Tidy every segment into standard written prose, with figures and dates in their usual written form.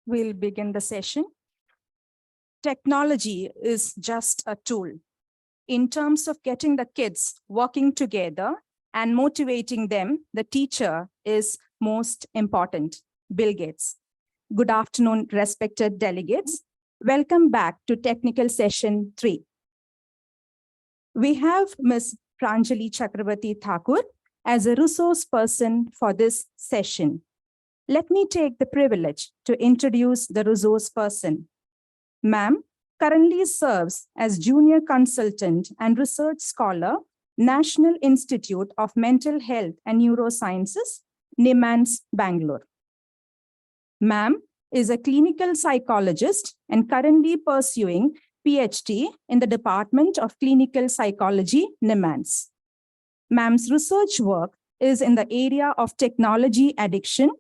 We'll begin the session. Technology is just a tool. In terms of getting the kids working together and motivating them, the teacher is most important. Bill Gates. Good afternoon, respected delegates. Welcome back to Technical Session 3. We have Ms. Pranjali Chakravarti Thakur as a resource person for this session. Let me take the privilege to introduce the resource person. Ma'am currently serves as Junior Consultant and Research Scholar, National Institute of Mental Health and Neurosciences, NIMHANS, Bangalore. Ma'am is a clinical psychologist and currently pursuing PhD in the Department of Clinical Psychology, NIMHANS. Ma'am's research work is in the area of technology addiction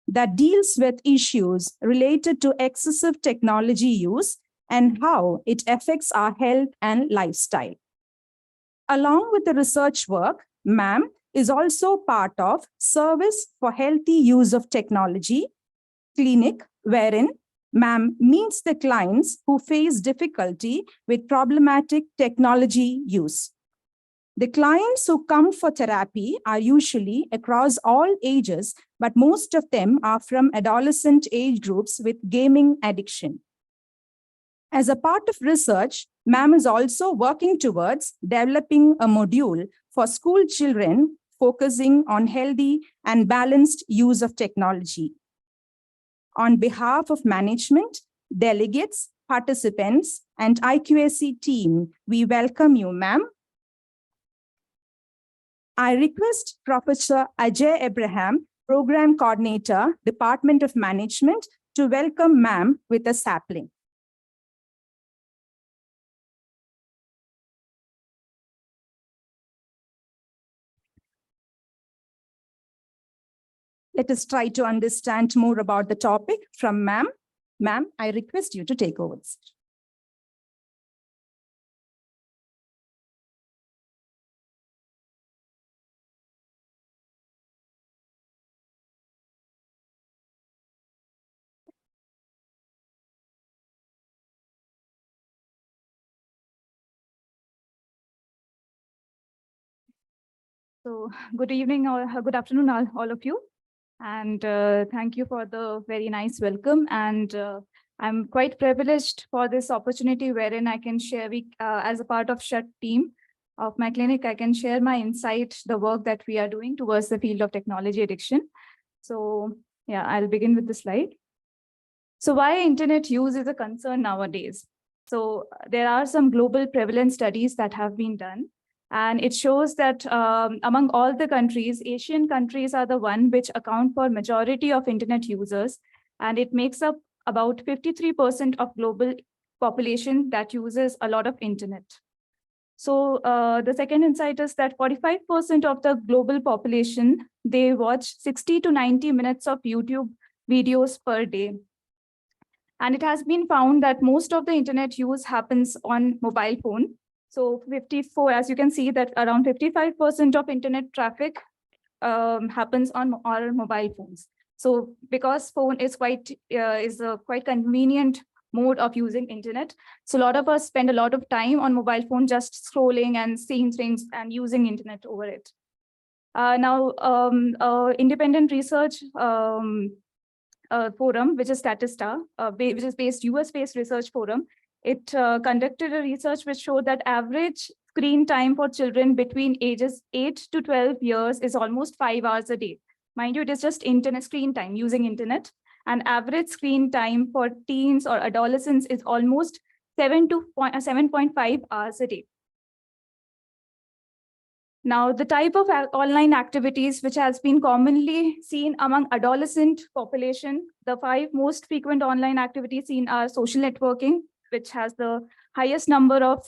that deals with issues related to excessive technology use and how it affects our health and lifestyle. Along with the research work, ma'am is also part of Service for Healthy Use of Technology clinic, wherein ma'am meets the clients who face difficulty with problematic technology use. The clients who come for therapy are usually across all ages, but most of them are from adolescent age groups with gaming addiction. As a part of research, ma'am is also working towards developing a module for school children focusing on healthy and balanced use of technology. On behalf of management, delegates, participants, and IQAC team, we welcome you, ma'am. I request Professor Ajay Abraham, Program Coordinator, Department of Management, to welcome ma'am with a sapling. Let us try to understand more about the topic from ma'am. Ma'am, I request you to take over. So good evening or good afternoon, all of you. And thank you for the very nice welcome. And I'm quite privileged for this opportunity wherein I can share, as a part of SHUT team of my clinic, I can share my insight, the work that we are doing towards the field of technology addiction. So yeah, I'll begin with the slide. So why internet use is a concern nowadays? So there are some global prevalence studies that have been done. And it shows that among all the countries, Asian countries are the one which account for majority of internet users. And it makes up about 53% of global population that uses a lot of internet. So the second insight is that 45% of the global population, they watch 60 to 90 minutes of YouTube videos per day. And it has been found that most of the internet use happens on mobile phone. So 54, as you can see that around 55% of internet traffic happens on our mobile phones. So because phone is quite convenient mode of using internet. So a lot of us spend a lot of time on mobile phone just scrolling and seeing things and using internet over it. Independent research forum, which is Statista, which is based US-based research forum, it conducted a research which showed that average screen time for children between ages 8 to 12 years is almost 5 hours a day. Mind you, it is just internet screen time, using internet. And average screen time for teens or adolescents is almost 7.5 hours a day. Now, the type of online activities which has been commonly seen among adolescent population, the 5 most frequent online activities seen are social networking, which has the highest number of,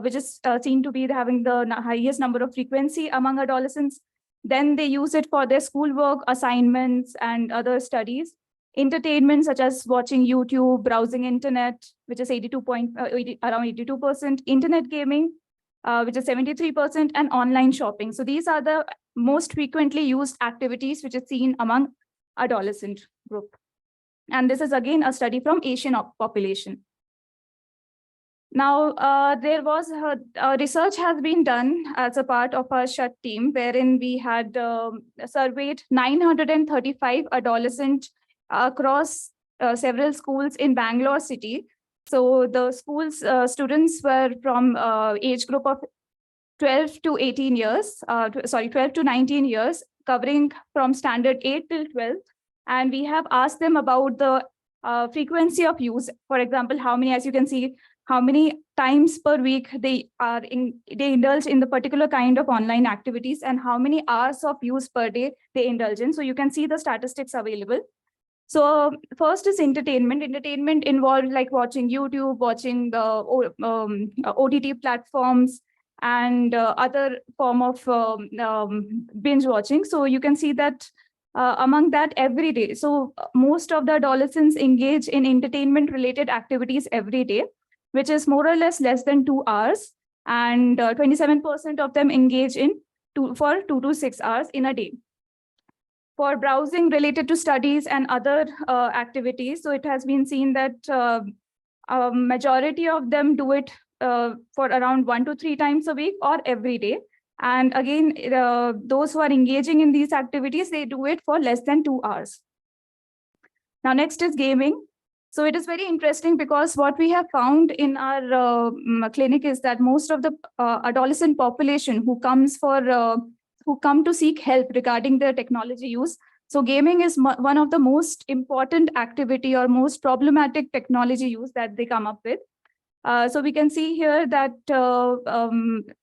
which is seen to be having the highest number of frequency among adolescents. Then they use it for their schoolwork, assignments, and other studies. Entertainment, such as watching YouTube, browsing internet, which is around 82%. Internet gaming, which is 73%, and online shopping. So these are the most frequently used activities which is seen among adolescent group. And this is again a study from Asian population. Now, there was research has been done as a part of our SHUT team, wherein we had surveyed 935 adolescents across several schools in Bangalore city. So the schools students were from age group of 12 to 18 years, 12 to 19 years, covering from standard 8 till 12. And we have asked them about the frequency of use. For example, how many, as you can see, how many times per week they indulge in the particular kind of online activities, and how many hours of use per day they indulge in. So you can see the statistics available. So first is entertainment. Entertainment involved like watching YouTube, watching the OTT platforms, and other form of binge watching. So you can see that among that every day. So most of the adolescents engage in entertainment related activities every day, which is more or less than 2 hours. And 27% of them engage in 2 to 6 hours in a day. For browsing related to studies and other activities, so it has been seen that a majority of them do it for around 1 to 3 times a week or every day. And again, those who are engaging in these activities, they do it for less than 2 hours. Now, next is gaming. So it is very interesting because what we have found in our clinic is that most of the adolescent population who come to seek help regarding their technology use. So gaming is one of the most important activity or most problematic technology use that they come up with. So we can see here that,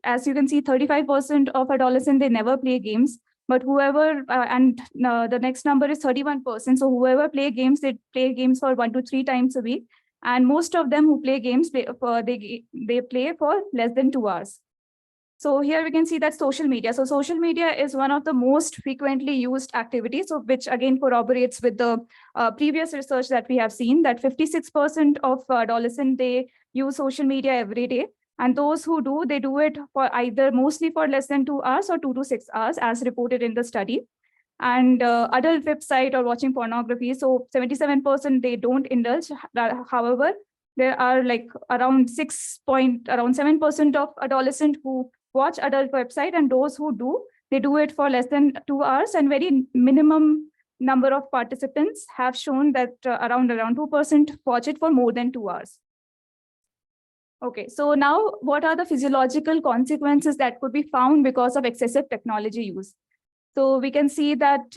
as you can see, 35% of adolescents, they never play games, but whoever, the next number is 31%. So whoever play games, they play games for 1 to 3 times a week. And most of them who play games, they play for less than 2 hours. So here we can see that social media. So social media is one of the most frequently used activities, so which again corroborates with the previous research that we have seen, that 56% of adolescents, they use social media every day. And those who do, they do it for either mostly for less than 2 hours or 2 to 6 hours, as reported in the study. And adult website or watching pornography, so 77% they don't indulge. However, there are like around 7% of adolescents who watch adult website, and those who do, they do it for less than 2 hours, and very minimum number of participants have shown that around 2% watch it for more than 2 hours. Okay, so now what are the physiological consequences that could be found because of excessive technology use? So we can see that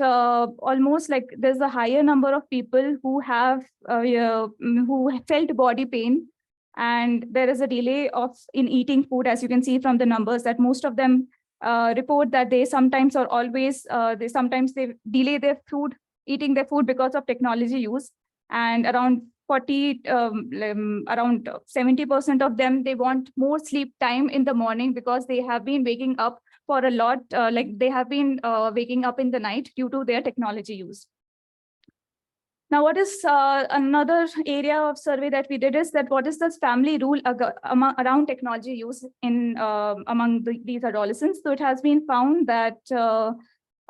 almost like there's a higher number of people who have who felt body pain, and there is a delay in eating food, as you can see from the numbers, that most of them report that they sometimes or always they delay their eating their food because of technology use. And around 70% of them, they want more sleep time in the morning because they have been waking up for a lot, they have been waking up in the night due to their technology use. Now, what is another area of survey that we did is that what is this family rule around technology use in among these adolescents? So it has been found that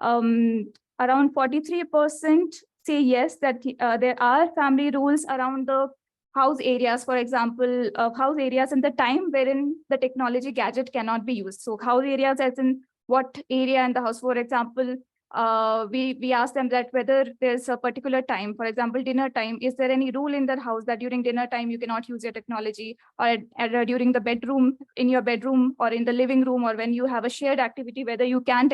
around 43% say yes, that there are family rules around the house areas, for example, house areas in the time wherein the technology gadget cannot be used. So house areas as in what area in the house, for example, we asked them that whether there's a particular time, for example, dinner time, is there any rule in the house that during dinner time you cannot use your technology, or during the bedroom, in your bedroom or in the living room, or when you have a shared activity, whether you can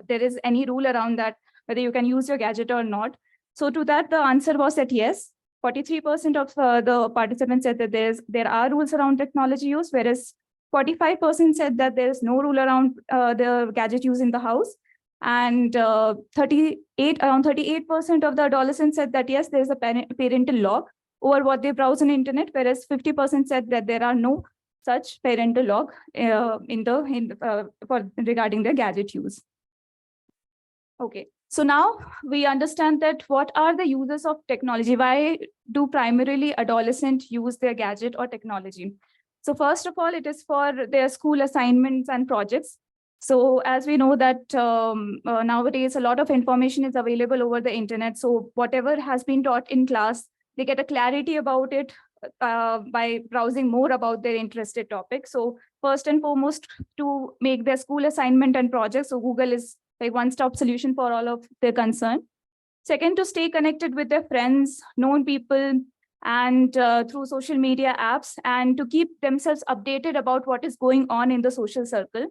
there is any rule around that, whether you can use your gadget or not. So to that, the answer was that yes, 43% of the participants said that there are rules around technology use, whereas 45% said that there is no rule around the gadget use in the house. And around 38% of the adolescents said that yes, there is a parental log over what they browse on the internet, whereas 50% said that there are no such parental log regarding their gadget use. Okay, so now we understand that what are the uses of technology? Why do primarily adolescents use their gadget or technology? So first of all, it is for their school assignments and projects. So as we know that nowadays a lot of information is available over the internet. So whatever has been taught in class, they get a clarity about it by browsing more about their interested topic. So first and foremost, to make their school assignment and projects, so Google is like one-stop solution for all of their concern. Second, to stay connected with their friends, known people, and through social media apps, and to keep themselves updated about what is going on in the social circle.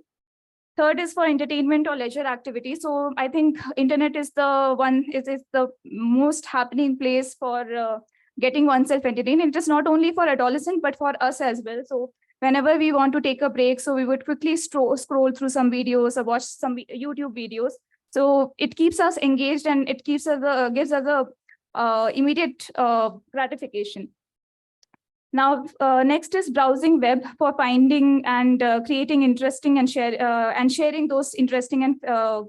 Third is for entertainment or leisure activity. So I think internet is the one, is the most happening place for getting oneself entertained. It is not only for adolescent, but for us as well. So whenever we want to take a break, so we would quickly scroll through some videos or watch some YouTube videos. So it keeps us engaged, and it gives us a immediate gratification. Now, next is browsing web for finding and creating interesting and sharing those interesting and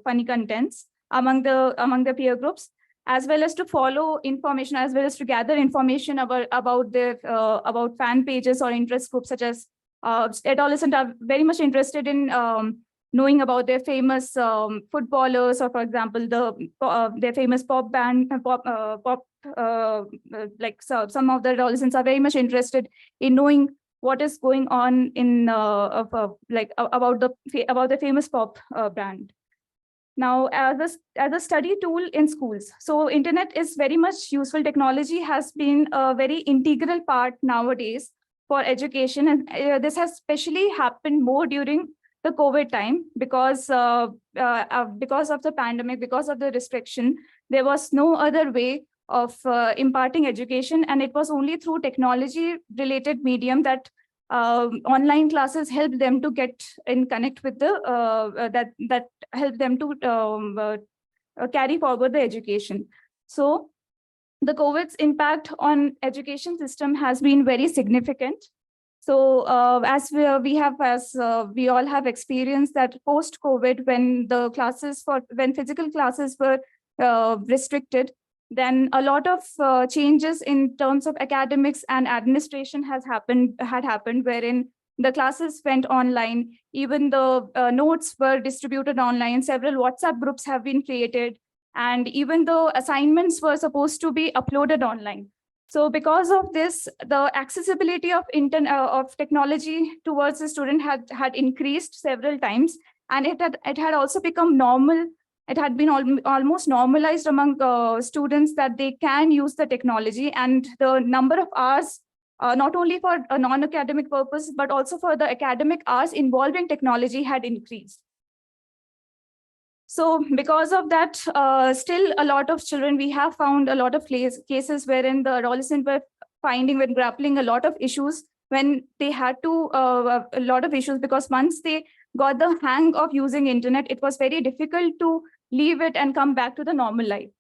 funny contents among the peer groups, as well as to follow information, as well as to gather information about fan pages or interest groups, such as adolescents are very much interested in knowing about their famous footballers, or for example, their famous pop band, like some of the adolescents are very much interested in knowing what is going on in about the famous pop brand. Now, as a study tool in schools, so internet is very much useful. Technology has been a very integral part nowadays for education, and this has especially happened more during the COVID time, because of the pandemic, because of the restriction, there was no other way of imparting education, and it was only through technology related medium that online classes helped them to get in connect with the that helped them to carry forward the education. So the COVID's impact on education system has been very significant. So as we all have experienced that post-COVID, when physical classes were restricted, then a lot of changes in terms of academics and administration had happened, wherein the classes went online, even the notes were distributed online, several WhatsApp groups have been created, and even though assignments were supposed to be uploaded online. So because of this, the accessibility of technology towards the student had increased several times, and it had also become normal. It had been almost normalized among students that they can use the technology, and the number of hours, not only for a non-academic purpose, but also for the academic hours involving technology had increased. So because of that, still a lot of children, we have found a lot of cases wherein the adolescents were grappling a lot of issues when they had to, a lot of issues, because once they got the hang of using internet, it was very difficult to leave it and come back to the normal life.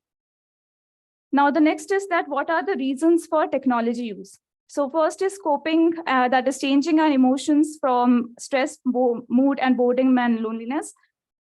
Now, the next is that what are the reasons for technology use? So first is coping, that is changing our emotions from stress, mood, and boredom and loneliness.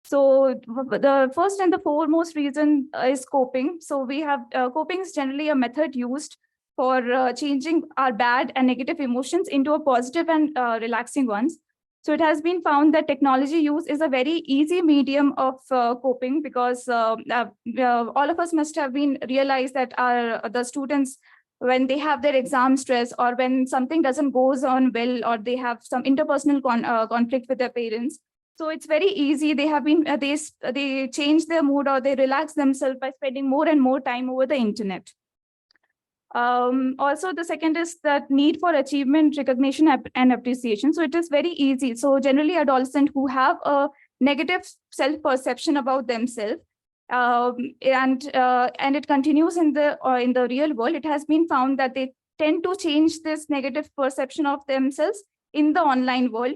So the first and the foremost reason is coping. So we have coping is generally a method used for changing our bad and negative emotions into a positive and relaxing ones. So it has been found that technology use is a very easy medium of coping, because all of us must have been realized that the students, when they have their exam stress, or when something doesn't goes on well, or they have some interpersonal conflict with their parents, so it's very easy. They have been they change their mood, or they relax themselves by spending more and more time over the internet. Also, the second is that need for achievement, recognition, and appreciation. So it is very easy. So generally, adolescents who have a negative self-perception about themselves, and it continues in the real world, it has been found that they tend to change this negative perception of themselves in the online world,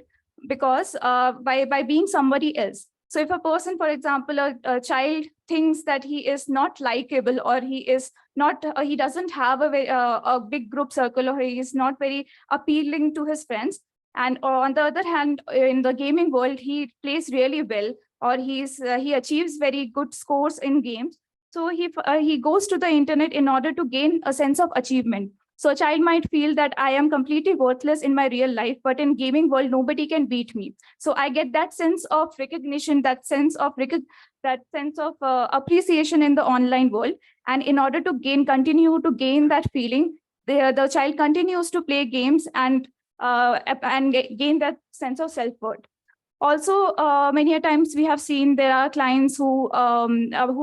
because by being somebody else. So if a person, for example, a child thinks that he is not likable, or he is not, he doesn't have a big group circle, or he is not very appealing to his friends, and on the other hand, in the gaming world, he plays really well, or he achieves very good scores in games. So he goes to the internet in order to gain a sense of achievement. So a child might feel that I am completely worthless in my real life, but in gaming world, nobody can beat me. So I get that sense of recognition, that sense of appreciation in the online world. And in order to continue to gain that feeling, the child continues to play games and gain that sense of self-worth. Also, many a times we have seen there are clients who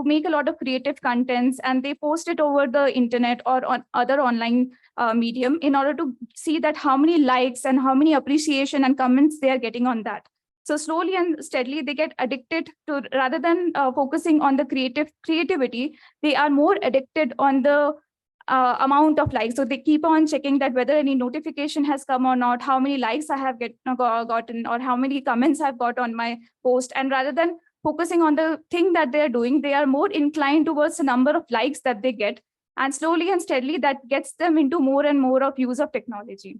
make a lot of creative contents and they post it over the internet or on other online medium in order to see that how many likes and how many appreciation and comments they are getting on that. So slowly and steadily, they get addicted to, rather than focusing on the creativity, they are more addicted on the amount of likes. So they keep on checking that whether any notification has come or not, how many likes I have gotten, or how many comments I've got on my post. And rather than focusing on the thing that they're doing, they are more inclined towards the number of likes that they get. And slowly and steadily, that gets them into more and more of use of technology.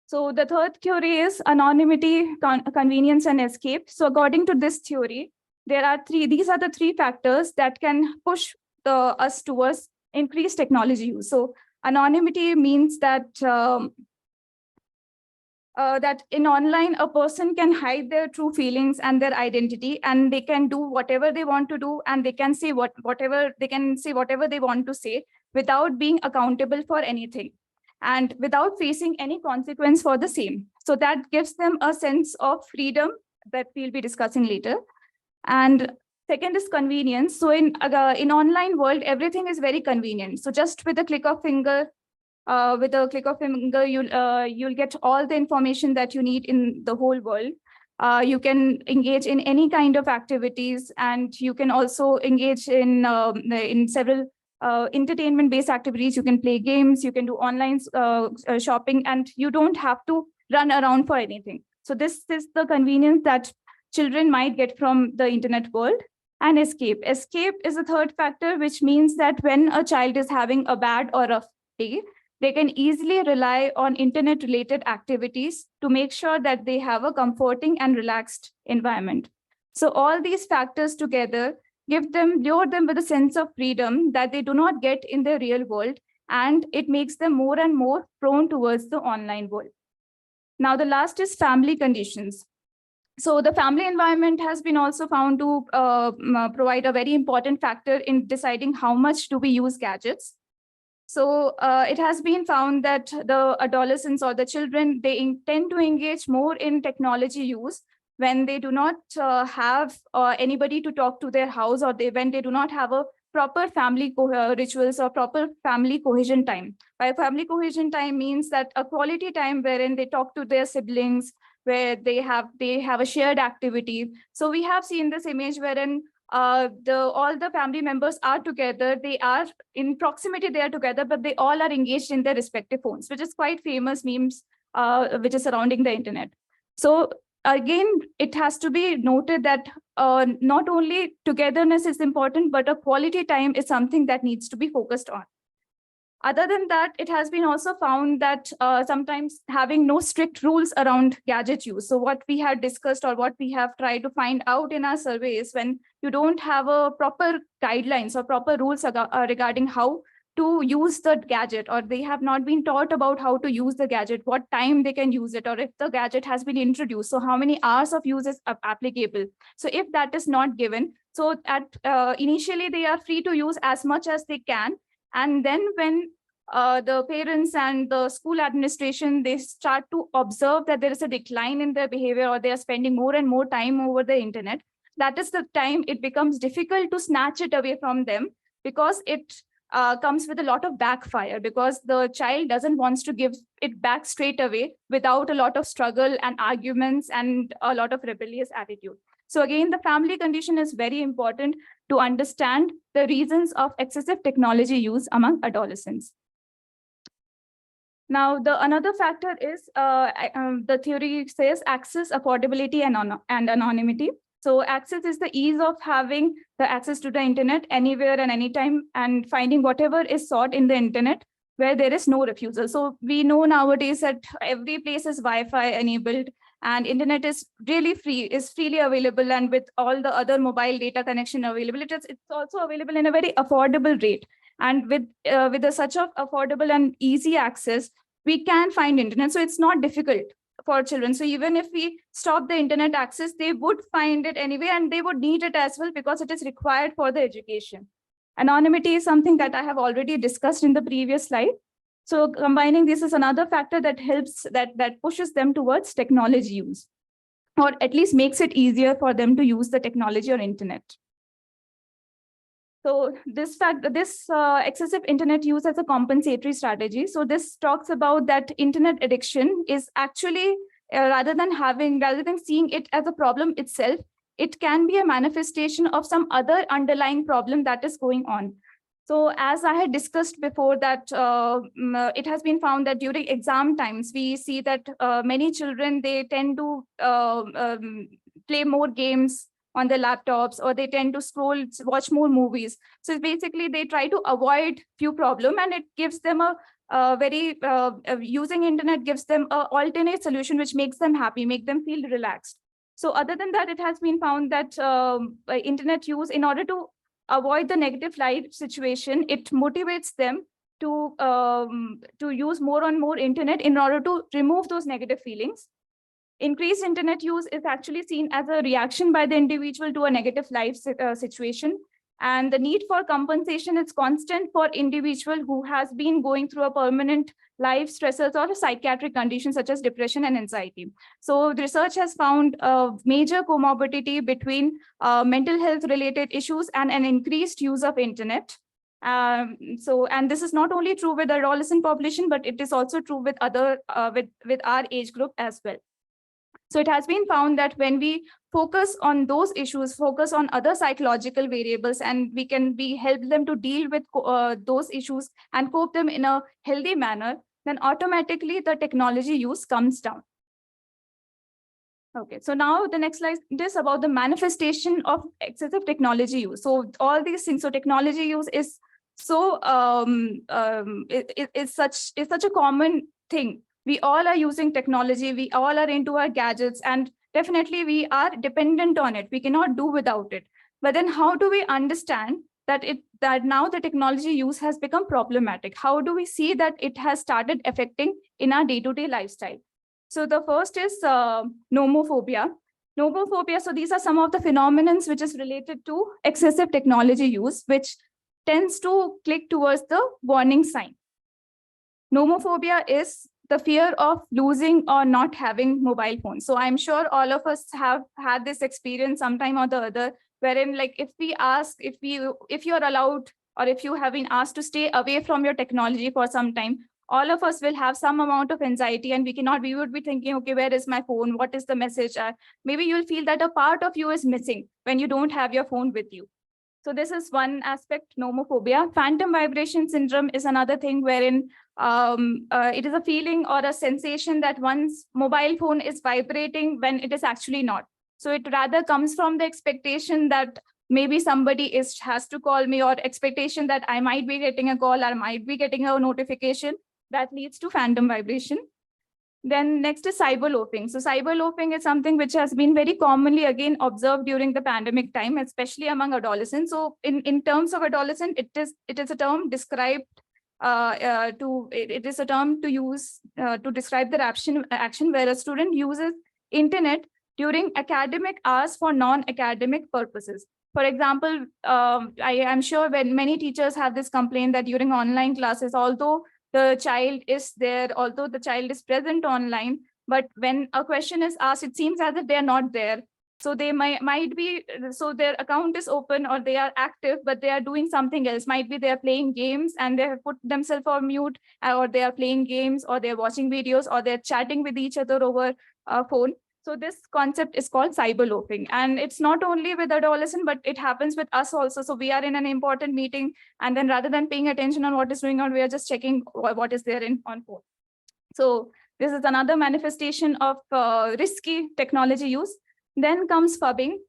So the third theory is anonymity, convenience, and escape. So according to this theory, these are the three factors that can push us towards increased technology use. So anonymity means that that in online, a person can hide their true feelings and their identity, and they can do whatever they want to do, and they can say whatever they want to say without being accountable for anything and without facing any consequence for the same. So that gives them a sense of freedom that we'll be discussing later. And second is convenience. So in online world, everything is very convenient. So just with a click of finger, you'll get all the information that you need in the whole world. You can engage in any kind of activities, and you can also engage in several entertainment-based activities. You can play games, you can do online shopping, and you don't have to run around for anything. So this is the convenience that children might get from the internet world. And escape. Escape is a third factor, which means that when a child is having a bad or a day, they can easily rely on internet-related activities to make sure that they have a comforting and relaxed environment. So all these factors together lure them with a sense of freedom that they do not get in the real world, and it makes them more and more prone towards the online world. Now, the last is family conditions. So the family environment has been also found to provide a very important factor in deciding how much do we use gadgets. So it has been found that the adolescents or the children, they tend to engage more in technology use when they do not have anybody to talk to their house, or when they do not have a proper family rituals or proper family cohesion time. By family cohesion time means that a quality time wherein they talk to their siblings, where they have a shared activity. So we have seen this image wherein all the family members are together, they are in proximity, they are together, but they all are engaged in their respective phones, which is quite famous memes which is surrounding the internet. So again, it has to be noted that not only togetherness is important, but a quality time is something that needs to be focused on. Other than that, it has been also found that sometimes having no strict rules around gadget use. So what we had discussed, or what we have tried to find out in our survey, is when you don't have a proper guidelines or proper rules regarding how to use the gadget, or they have not been taught about how to use the gadget, what time they can use it, or if the gadget has been introduced, so how many hours of use is applicable. So if that is not given, so initially they are free to use as much as they can. And then when the parents and the school administration, they start to observe that there is a decline in their behavior, or they are spending more and more time over the internet, that is the time it becomes difficult to snatch it away from them, because it comes with a lot of backfire, because the child doesn't want to give it back straight away without a lot of struggle and arguments and a lot of rebellious attitude. So again, the family condition is very important to understand the reasons of excessive technology use among adolescents. Now, another factor is the theory says access, affordability, and anonymity. So access is the ease of having the access to the internet anywhere and anytime, and finding whatever is sought in the internet where there is no refusal. So we know nowadays that every place is Wi-Fi enabled, and internet is really freely available, and with all the other mobile data connection available, it's also available in a very affordable rate. And with such of affordable and easy access, we can find internet. So it's not difficult for children. So even if we stop the internet access, they would find it anyway, and they would need it as well because it is required for the education. Anonymity is something that I have already discussed in the previous slide. So combining this is another factor that helps, that pushes them towards technology use, or at least makes it easier for them to use the technology or internet. So this excessive internet use as a compensatory strategy. So this talks about that internet addiction is actually, rather than seeing it as a problem itself, it can be a manifestation of some other underlying problem that is going on. So as I had discussed before, that it has been found that during exam times, we see that many children, they tend to play more games on their laptops, or they tend to watch more movies. So basically they try to avoid few problems, and it gives them using internet gives them an alternate solution, which makes them happy, make them feel relaxed. So other than that, it has been found that internet use, in order to avoid the negative life situation, it motivates them to use more and more internet in order to remove those negative feelings. Increased internet use is actually seen as a reaction by the individual to a negative life situation. And the need for compensation is constant for individual who has been going through a permanent life stressors or a psychiatric condition such as depression and anxiety. So the research has found a major comorbidity between mental health related issues and an increased use of internet. And this is not only true with the adolescent population, but it is also true with other with our age group as well. So it has been found that when we focus on those issues, focus on other psychological variables, and we can help them to deal with those issues and cope them in a healthy manner, then automatically the technology use comes down. Okay, so now the next slide is about the manifestation of excessive technology use. So all these things, so technology use is so it's such a common thing. We all are using technology, we all are into our gadgets, and definitely we are dependent on it. We cannot do without it. But then how do we understand that now the technology use has become problematic? How do we see that it has started affecting in our day-to-day lifestyle? So the first is nomophobia. Nomophobia, so these are some of the phenomena which is related to excessive technology use, which tends to click towards the warning sign. Nomophobia is the fear of losing or not having mobile phones. So I'm sure all of us have had this experience sometime or the other, wherein like if you're allowed, or if you have been asked to stay away from your technology for some time, all of us will have some amount of anxiety, and we would be thinking, okay, where is my phone? What is the message? Maybe you'll feel that a part of you is missing when you don't have your phone with you. So this is one aspect, nomophobia. Phantom vibration syndrome is another thing wherein it is a feeling or a sensation that one's mobile phone is vibrating when it is actually not. So it rather comes from the expectation that maybe somebody has to call me, or expectation that I might be getting a call or might be getting a notification that leads to phantom vibration. Then next is cyberloafing. So cyberloafing is something which has been very commonly again observed during the pandemic time, especially among adolescents. So in terms of adolescent, it is a term described it is a term to use to describe the action where a student uses internet during academic hours for non-academic purposes. For example, I am sure when many teachers have this complaint that during online classes, although the child is there, although the child is present online, but when a question is asked, it seems as if they are not there. So they might be, so their account is open or they are active, but they are doing something else. Might be they are playing games and they have put themselves on mute, or they are playing games, or they're watching videos, or they're chatting with each other over a phone. So this concept is called cyberloafing. And it's not only with adolescents, but it happens with us also. So we are in an important meeting, and then rather than paying attention on what is going on, we are just checking what is there on phone. So this is another manifestation of risky technology use. Then comes phubbing.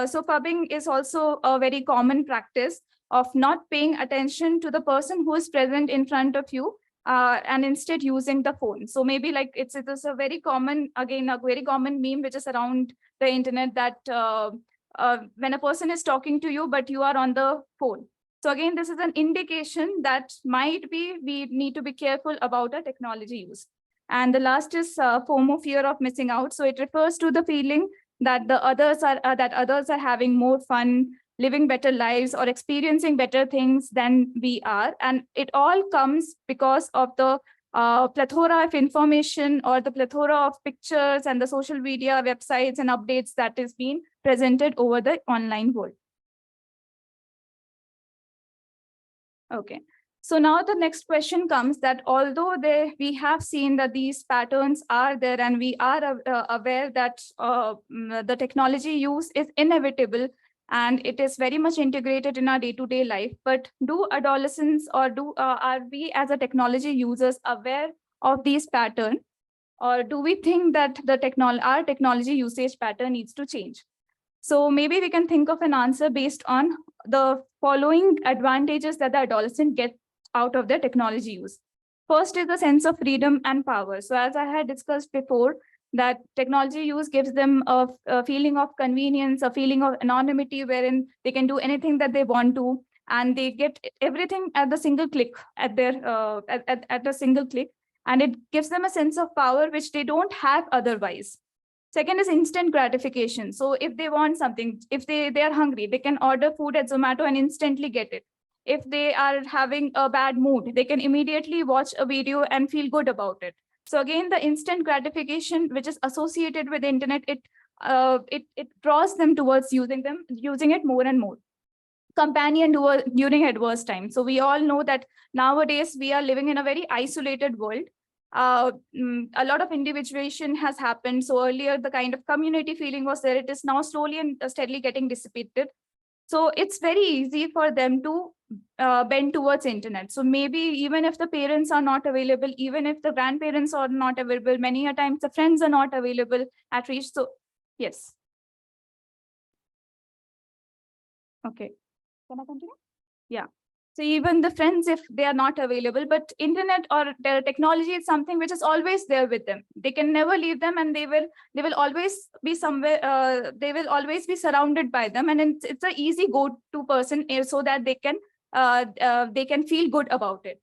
So phubbing is also a very common practice of not paying attention to the person who is present in front of you, and instead using the phone. So maybe like it is a very common, again, a very common meme which is around the internet, that when a person is talking to you, but you are on the phone. So again, this is an indication that might be we need to be careful about our technology use. And the last is FOMO, fear of missing out. So it refers to the feeling that the others are having more fun, living better lives, or experiencing better things than we are. And it all comes because of the plethora of information or the plethora of pictures and the social media websites and updates that is being presented over the online world. Okay. So now the next question comes that although we have seen that these patterns are there and we are aware that the technology use is inevitable and it is very much integrated in our day-to-day life, but do adolescents or are we as a technology users aware of these patterns, or do we think that our technology usage pattern needs to change? So maybe we can think of an answer based on the following advantages that the adolescent get out of their technology use. First is the sense of freedom and power. So as I had discussed before, that technology use gives them a feeling of convenience, a feeling of anonymity, wherein they can do anything that they want to, and they get everything at the single click at a single click, and it gives them a sense of power which they don't have otherwise. Second is instant gratification. So if they want something, if they are hungry, they can order food at Zomato and instantly get it. If they are having a bad mood, they can immediately watch a video and feel good about it. So again, the instant gratification, which is associated with the internet, it draws them towards using it more and more. Companion during adverse times. So we all know that nowadays we are living in a very isolated world. A lot of individuation has happened. So earlier, the kind of community feeling was there. It is now slowly and steadily getting dissipated. So it's very easy for them to bend towards internet. So maybe even if the parents are not available, even if the grandparents are not available, many a times the friends are not available at reach. So yes. Okay. Can I continue? Yeah. So even the friends, if they are not available, but internet or their technology is something which is always there with them. They can never leave them, and they will always be somewhere. They will always be surrounded by them, and it's an easy go-to person so that they can feel good about it.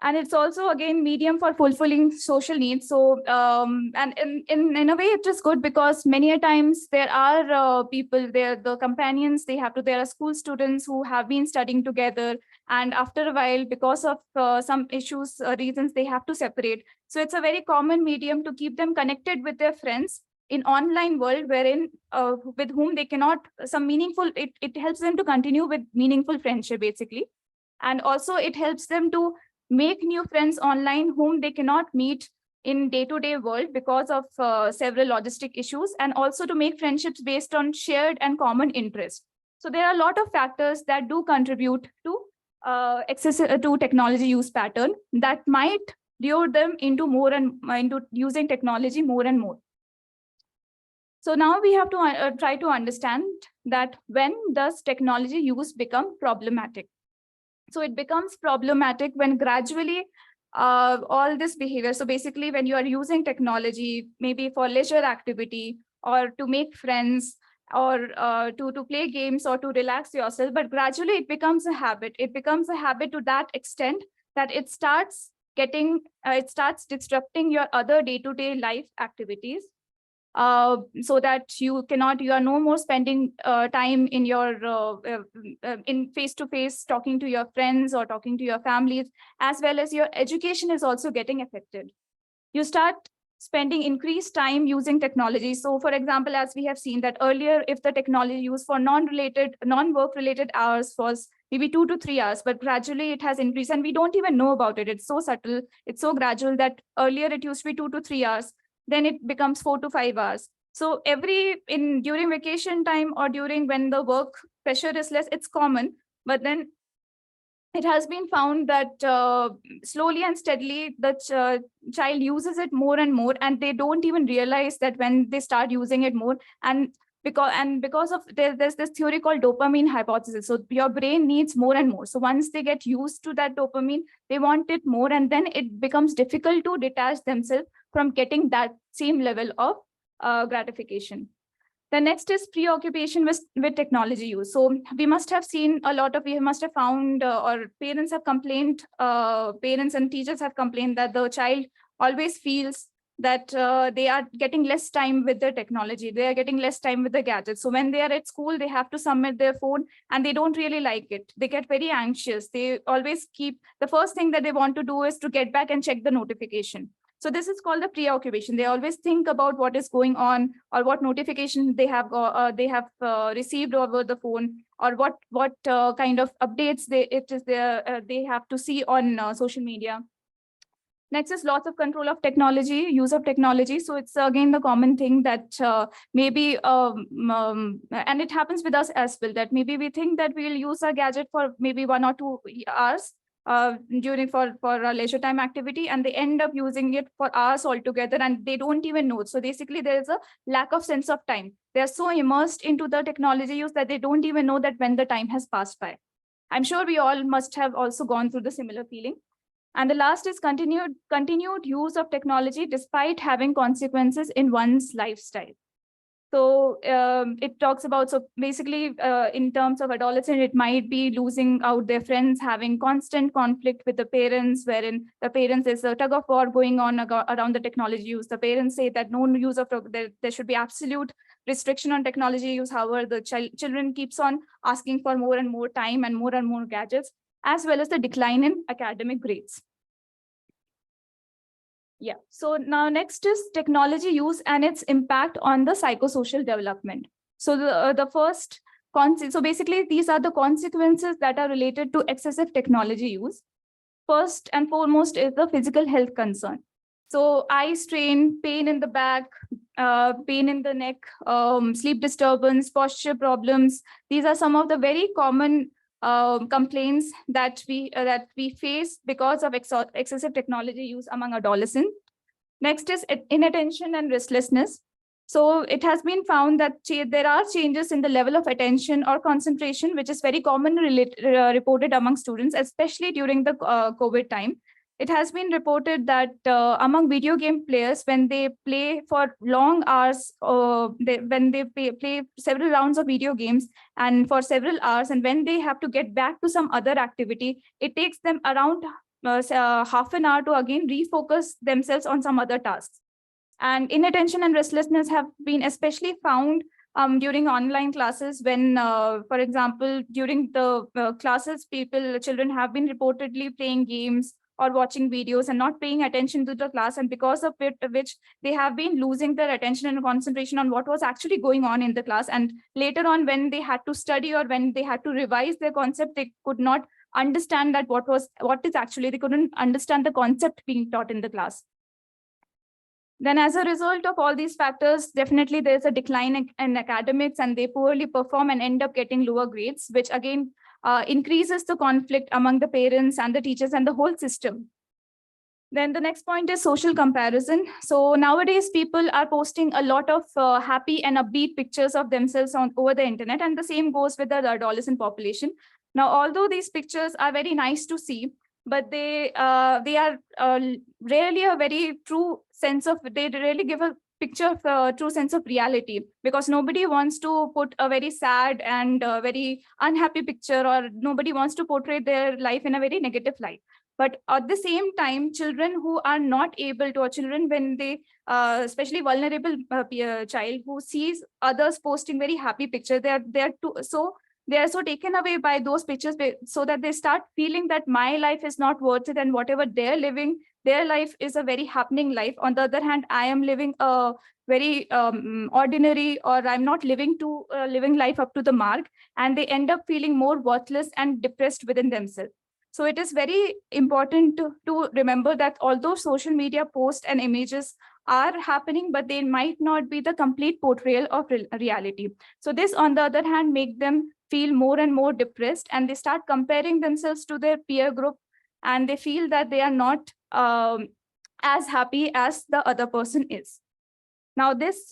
And it's also, again, medium for fulfilling social needs. So, and in a way, it is good because many a times there are people there, the companions, there are school students who have been studying together. And after a while, because of some issues, reasons, they have to separate. So it's a very common medium to keep them connected with their friends in online world, wherein with whom they cannot, it helps them to continue with meaningful friendship, basically. And also it helps them to make new friends online whom they cannot meet in day-to-day world because of several logistic issues, and also to make friendships based on shared and common interests. So there are a lot of factors that do contribute to to technology use pattern that might lure them into into using technology more and more. So now we have to try to understand that when does technology use become problematic? So it becomes problematic when gradually all this behavior, so basically when you are using technology, maybe for leisure activity or to make friends or to play games or to relax yourself, but gradually it becomes a habit. It becomes a habit to that extent that it starts disrupting your other day-to-day life activities. So that you are no more spending time in your in face-to-face talking to your friends or talking to your families, as well as your education is also getting affected. You start spending increased time using technology. So for example, as we have seen that earlier, if the technology used for non-work related hours was maybe 2 to 3 hours, but gradually it has increased and we don't even know about it. It's so subtle, it's so gradual that earlier it used to be 2 to 3 hours. Then it becomes 4 to 5 hours. So during vacation time or during when the work pressure is less, it's common. But then it has been found that slowly and steadily the child uses it more and more, and they don't even realize that when they start using it more. And because of there's this theory called dopamine hypothesis. So your brain needs more and more. So once they get used to that dopamine, they want it more, and then it becomes difficult to detach themselves from getting that same level of gratification. The next is preoccupation with technology use. So we must have seen we must have found, or parents have complained, parents and teachers have complained that the child always feels that they are getting less time with the technology. They are getting less time with the gadgets. So when they are at school, they have to submit their phone and they don't really like it. They get very anxious. They always keep, the first thing that they want to do is to get back and check the notification. So this is called the preoccupation. They always think about what is going on or what notification they have received over the phone, or what kind of updates they have to see on social media. Next is loss of control of technology, use of technology. So it's again the common thing that maybe, and it happens with us as well, that maybe we think that we'll use our gadget for maybe 1 or 2 hours for a leisure time activity, and they end up using it for hours altogether, and they don't even know. So basically, there is a lack of sense of time. They are so immersed into the technology use that they don't even know that when the time has passed by. I'm sure we all must have also gone through the similar feeling. And the last is continued use of technology despite having consequences in one's lifestyle. So it talks about, so basically in terms of adolescent, it might be losing out their friends, having constant conflict with the parents, wherein the parents, there's a tug of war going on around the technology use. The parents say that no use of, there should be absolute restriction on technology use. However, the children keeps on asking for more and more time and more gadgets, as well as the decline in academic grades. Yeah, so now next is technology use and its impact on the psychosocial development. So the first so basically these are the consequences that are related to excessive technology use. First and foremost is the physical health concern. So eye strain, pain in the back, pain in the neck, sleep disturbance, posture problems. These are some of the very common complaints that we face because of excessive technology use among adolescents. Next is inattention and restlessness. So it has been found that there are changes in the level of attention or concentration, which is very commonly reported among students, especially during the COVID time. It has been reported that among video game players, when they play for long hours, when they play several rounds of video games and for several hours, and when they have to get back to some other activity, it takes them around half an hour to again refocus themselves on some other tasks. And inattention and restlessness have been especially found during online classes when, for example, during the classes, children have been reportedly playing games or watching videos and not paying attention to the class, and because of which they have been losing their attention and concentration on what was actually going on in the class. And later on, when they had to study or when they had to revise their concept, they could not understand that they couldn't understand the concept being taught in the class. Then as a result of all these factors, definitely there's a decline in academics, and they poorly perform and end up getting lower grades, which again increases the conflict among the parents and the teachers and the whole system. Then the next point is social comparison. So nowadays people are posting a lot of happy and upbeat pictures of themselves over the internet, and the same goes with the adolescent population. Now, although these pictures are very nice to see, but they are rarely a very true sense of, they really give a picture of a true sense of reality, because nobody wants to put a very sad and very unhappy picture, or nobody wants to portray their life in a very negative light. But at the same time, children who are not able to, or children when they, especially vulnerable child who sees others posting very happy pictures, they are so taken away by those pictures, so that they start feeling that my life is not worth it, and whatever they're living, their life is a very happening life. On the other hand, I am living a very ordinary, or I'm not living life up to the mark, and they end up feeling more worthless and depressed within themselves. So it is very important to remember that although social media posts and images are happening, but they might not be the complete portrayal of reality. So this, on the other hand, make them feel more and more depressed, and they start comparing themselves to their peer group, and they feel that they are not as happy as the other person is. Now, this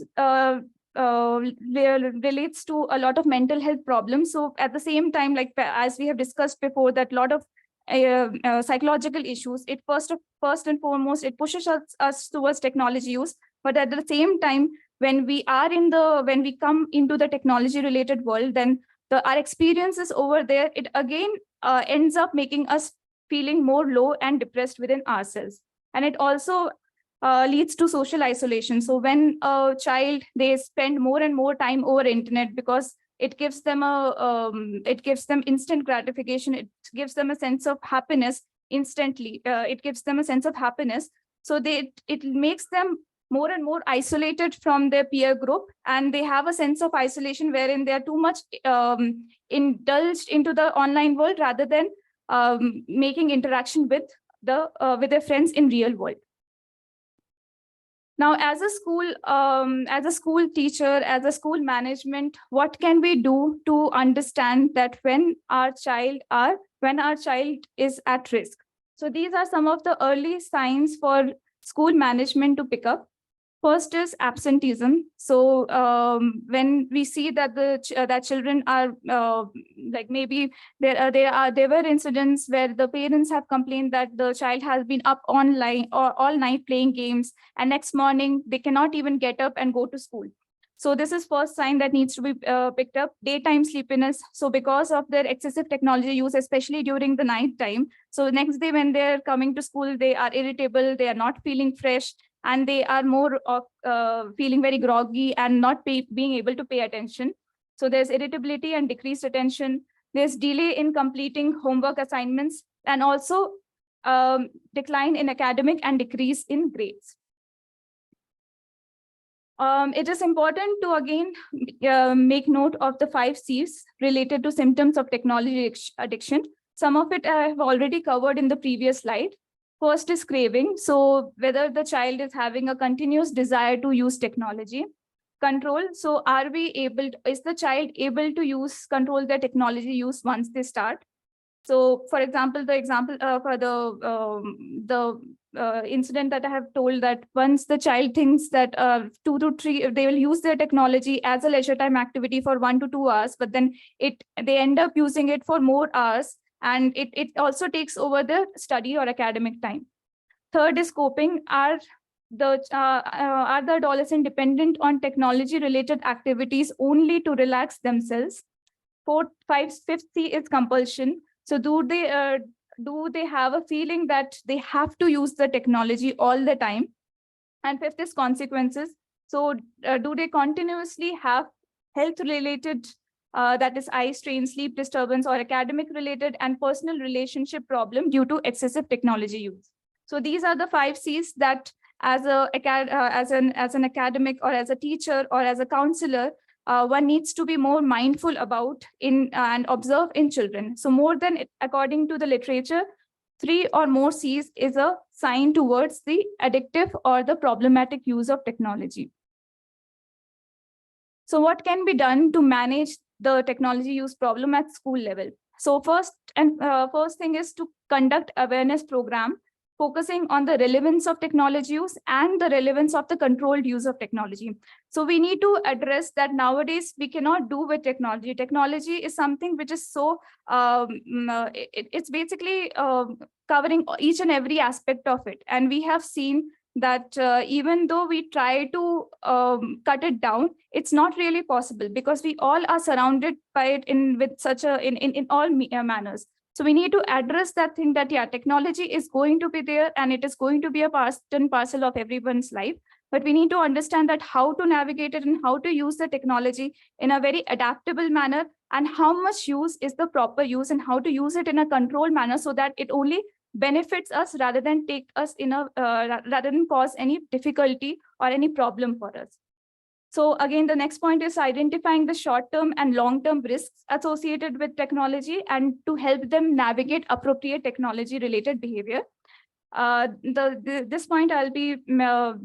relates to a lot of mental health problems. So at the same time, like as we have discussed before, that a lot of psychological issues, it first and foremost, it pushes us towards technology use, but at the same time, when we come into the technology related world, then our experiences over there, it again ends up making us feeling more low and depressed within ourselves. And it also leads to social isolation. So when a child, they spend more and more time over internet because it gives them instant gratification. It gives them a sense of happiness instantly. It gives them a sense of happiness. So it makes them more and more isolated from their peer group, and they have a sense of isolation wherein they are too much indulged into the online world rather than making interaction with their friends in real world. Now, as a school teacher, as a school management, what can we do to understand that when our child is at risk? So these are some of the early signs for school management to pick up. First is absenteeism. So when we see that that children are like, maybe there were incidents where the parents have complained that the child has been up online or all night playing games, and next morning they cannot even get up and go to school. So this is first sign that needs to be picked up. Daytime sleepiness. So because of their excessive technology use, especially during the night time, so next day when they're coming to school, they are irritable, they are not feeling fresh, and they are more of feeling very groggy and not being able to pay attention. So there's irritability and decreased attention. There's delay in completing homework assignments, and also decline in academic and decrease in grades. It is important to again make note of the 5 C's related to symptoms of technology addiction. Some of it I have already covered in the previous slide. First is craving. So whether the child is having a continuous desire to use technology. Control. So is the child able to control their technology use once they start? So for example, for the incident that I have told, that once the child thinks that 2 to 3, they will use their technology as a leisure time activity for 1 to 2 hours, but then they end up using it for more hours, and it also takes over the study or academic time. Third is coping. Are the adolescent dependent on technology related activities only to relax themselves? Fifth C is compulsion. So do they have a feeling that they have to use the technology all the time? And fifth is consequences. So do they continuously have health related, that is eye strain, sleep disturbance, or academic related and personal relationship problem due to excessive technology use? So these are the 5 C's that as an academic or as a teacher or as a counselor, one needs to be more mindful about and observe in children. So more than according to the literature, 3 or more C's is a sign towards the addictive or the problematic use of technology. So what can be done to manage the technology use problem at school level? So first thing is to conduct awareness program focusing on the relevance of technology use and the relevance of the controlled use of technology. So we need to address that nowadays we cannot do with technology. Technology is something which is so, it's basically covering each and every aspect of it. And we have seen that even though we try to cut it down, it's not really possible because we all are surrounded by it in all manners. So we need to address that thing that, yeah, technology is going to be there and it is going to be a part and parcel of everyone's life. But we need to understand that how to navigate it and how to use the technology in a very adaptable manner, and how much use is the proper use, and how to use it in a controlled manner so that it only benefits us rather than take us rather than cause any difficulty or any problem for us. So again, the next point is identifying the short-term and long-term risks associated with technology and to help them navigate appropriate technology-related behavior. This point I'll be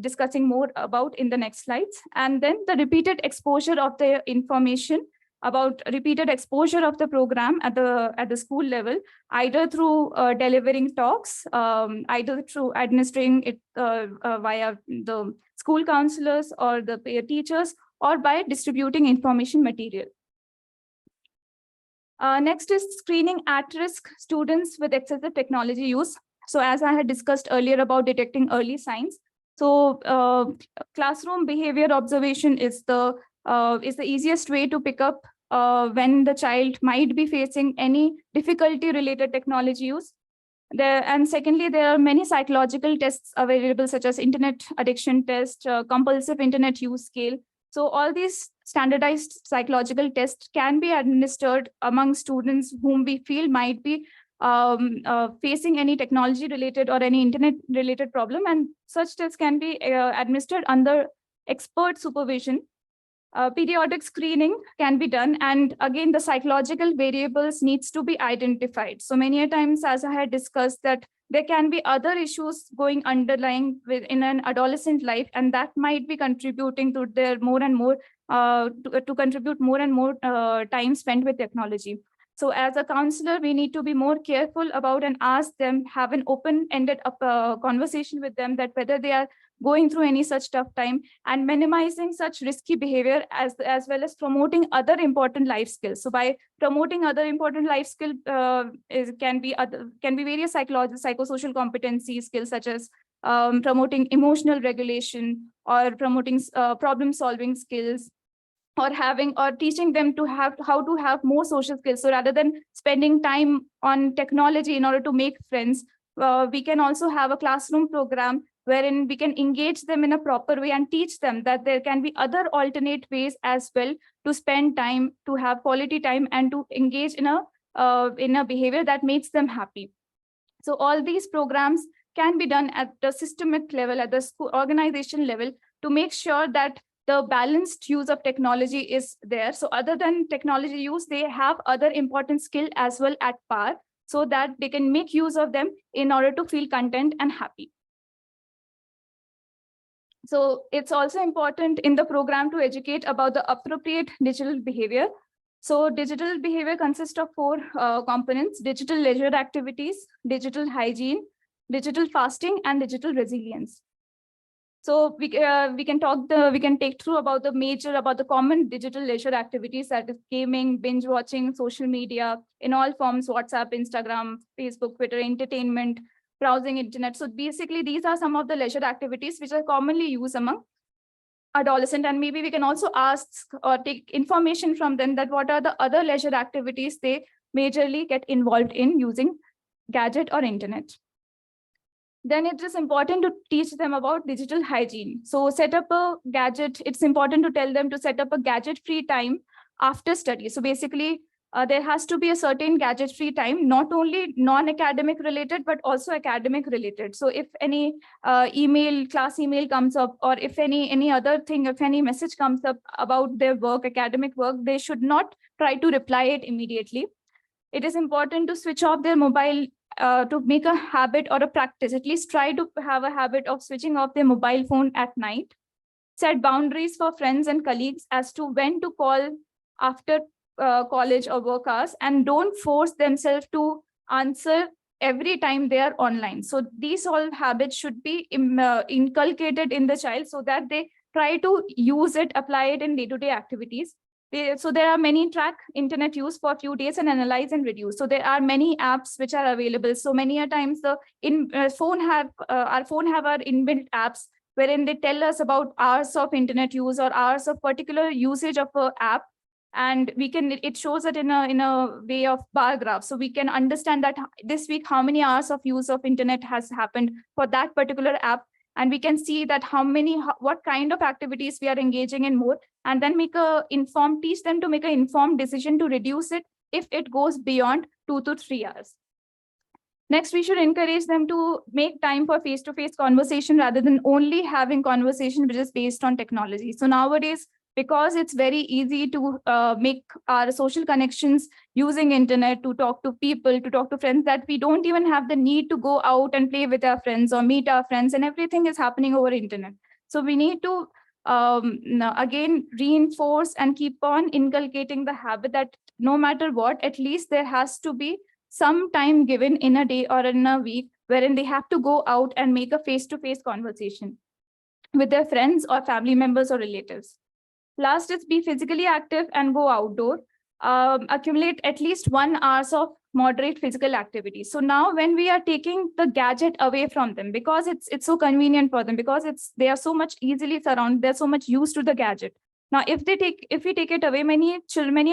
discussing more about in the next slides. And then the repeated exposure of the information, about repeated exposure of the program at the school level, either through delivering talks, either through administering it via the school counselors or the peer teachers, or by distributing information material. Next is screening at-risk students with excessive technology use. So as I had discussed earlier about detecting early signs, so classroom behavior observation is the easiest way to pick up when the child might be facing any difficulty related technology use. And secondly, there are many psychological tests available, such as internet addiction test, compulsive internet use scale. So all these standardized psychological tests can be administered among students whom we feel might be facing any technology related or any internet related problem, and such tests can be administered under expert supervision. Periodic screening can be done, and again the psychological variables needs to be identified. So many a times, as I had discussed, that there can be other issues going underlying within an adolescent life, and that might be contributing to their more and more to contribute more and more time spent with technology. So as a counselor, we need to be more careful about and ask them, have an open-ended conversation with them, that whether they are going through any such tough time, and minimizing such risky behavior, as well as promoting other important life skills. So by promoting other important life skill can be various psychosocial competency skills, such as promoting emotional regulation, or promoting problem solving skills, or teaching them to have how to have more social skills. So rather than spending time on technology in order to make friends, we can also have a classroom program wherein we can engage them in a proper way and teach them that there can be other alternate ways as well to spend time, to have quality time, and to engage in a behavior that makes them happy. So all these programs can be done at the systemic level, at the school organization level, to make sure that the balanced use of technology is there. So other than technology use, they have other important skill as well at par, so that they can make use of them in order to feel content and happy. So it's also important in the program to educate about the appropriate digital behavior. So digital behavior consists of 4 components: digital leisure activities, digital hygiene, digital fasting, and digital resilience. So we can take through about the common digital leisure activities, that is gaming, binge watching, social media in all forms: WhatsApp, Instagram, Facebook, Twitter, entertainment, browsing internet. So basically, these are some of the leisure activities which are commonly used among adolescent, and maybe we can also ask or take information from them that what are the other leisure activities they majorly get involved in using gadget or internet. Then it is important to teach them about digital hygiene. So set up a gadget. It's important to tell them to set up a gadget-free time after study. So basically, there has to be a certain gadget-free time, not only non-academic related, but also academic related. So if any class email comes up, or if any other thing, if any message comes up about their work, academic work, they should not try to reply it immediately. It is important to switch off their mobile, to make a habit or a practice. At least try to have a habit of switching off their mobile phone at night. Set boundaries for friends and colleagues as to when to call after college or work hours, and don't force themselves to answer every time they are online. So these all habits should be inculcated in the child, so that they try to use it, apply it in day-to-day activities. So there are many track internet use for a few days and analyze and reduce. So there are many apps which are available. So many a times our phone have our inbuilt apps wherein they tell us about hours of internet use or hours of particular usage of an app, and it shows it in a way of bar graph. So we can understand that this week how many hours of use of internet has happened for that particular app, and we can see that what kind of activities we are engaging in more, and then teach them to make an informed decision to reduce it if it goes beyond 2 to 3 hours. Next, we should encourage them to make time for face-to-face conversation rather than only having conversation which is based on technology. So nowadays, because it's very easy to make our social connections using internet, to talk to people, to talk to friends, that we don't even have the need to go out and play with our friends or meet our friends, and everything is happening over internet. So we need to again reinforce and keep on inculcating the habit that no matter what, at least there has to be some time given in a day or in a week wherein they have to go out and make a face-to-face conversation with their friends or family members or relatives. Last is be physically active and go outdoor. Accumulate at least 1 hour of moderate physical activity. So now when we are taking the gadget away from them, because it's so convenient for them, because they are so much easily surrounded, they're so much used to the gadget. Now, if we take it away, many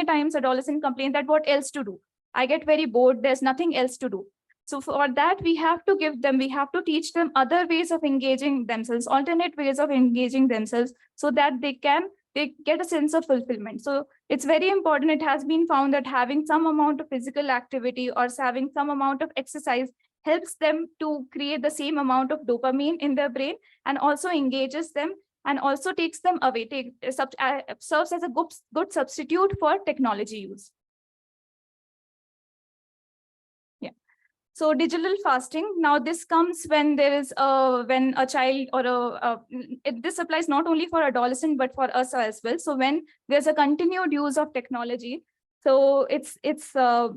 times adolescents complain that what else to do? I get very bored, there's nothing else to do. So for that, we have to teach them other ways of engaging themselves, alternate ways of engaging themselves, so that they get a sense of fulfillment. So it's very important. It has been found that having some amount of physical activity or having some amount of exercise helps them to create the same amount of dopamine in their brain, and also engages them, and also takes them away, serves as a good substitute for technology use. So digital fasting, now this comes when there is when a child or this applies not only for adolescent but for us as well. So when there's a continued use of technology, so it is a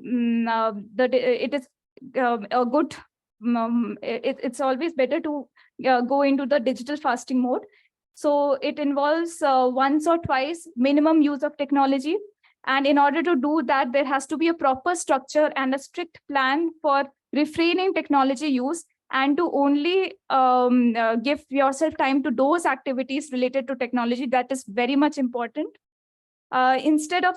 good. It's always better to go into the digital fasting mode. So it involves once or twice minimum use of technology. And in order to do that, there has to be a proper structure and a strict plan for refraining technology use, and to only give yourself time to those activities related to technology. That is very much important. Instead of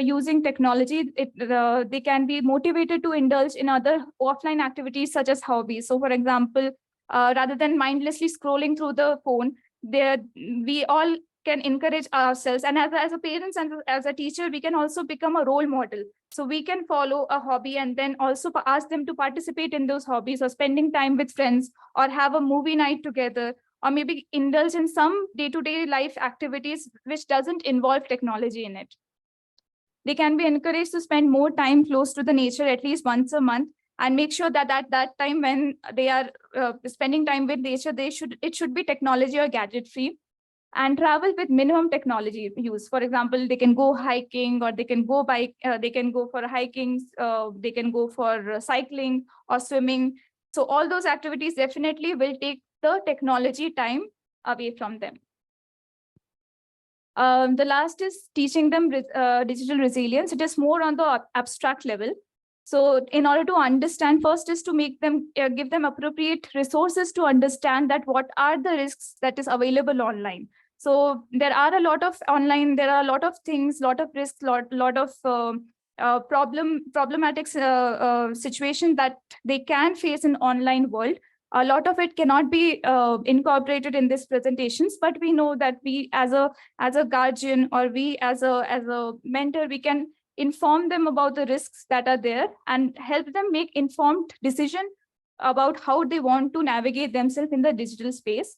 using technology, they can be motivated to indulge in other offline activities such as hobbies. So for example, rather than mindlessly scrolling through the phone, we all can encourage ourselves, and as a parents and as a teacher, we can also become a role model. So we can follow a hobby and then also ask them to participate in those hobbies, or spending time with friends, or have a movie night together, or maybe indulge in some day-to-day life activities which doesn't involve technology in it. They can be encouraged to spend more time close to the nature, at least once a month, and make sure that at that time when they are spending time with nature, it should be technology or gadget free. And travel with minimum technology use. For example, they can go hiking, or they can go bike, they can go for hiking, they can go for cycling or swimming. So all those activities definitely will take the technology time away from them. The last is teaching them digital resilience. It is more on the abstract level. So in order to understand, first is to make them give them appropriate resources to understand that what are the risks that is available online. So there are a lot of online, there are a lot of things, lot of risks, lot of problematic situation that they can face in online world. A lot of it cannot be incorporated in these presentations, but we know that we as a guardian, or we as a mentor, we can inform them about the risks that are there and help them make informed decision about how they want to navigate themselves in the digital space.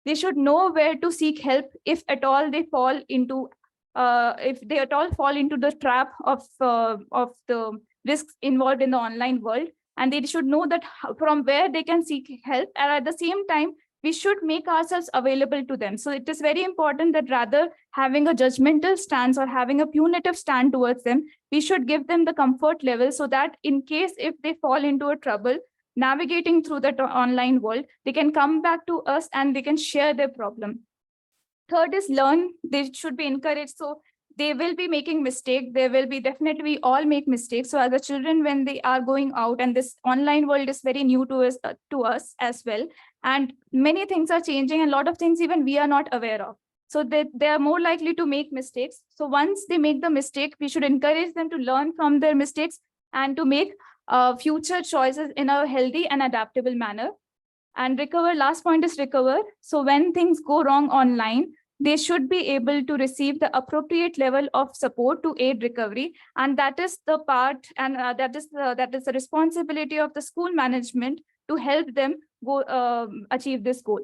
They should know where to seek help if at all they fall into the trap of the risks involved in the online world. And they should know that from where they can seek help, and at the same time, we should make ourselves available to them. So it is very important that rather having a judgmental stance or having a punitive stand towards them, we should give them the comfort level, so that in case if they fall into a trouble navigating through the online world, they can come back to us and they can share their problem. Third is learn. They should be encouraged. So they will be making mistakes. There will be definitely, we all make mistakes. So as a children, when they are going out, and this online world is very new to us as well, and many things are changing, and a lot of things even we are not aware of. So they are more likely to make mistakes. So once they make the mistake, we should encourage them to learn from their mistakes and to make future choices in a healthy and adaptable manner. And recover, last point is recover. So when things go wrong online, they should be able to receive the appropriate level of support to aid recovery. And that is the part, and that is the responsibility of the school management to help them go achieve this goal.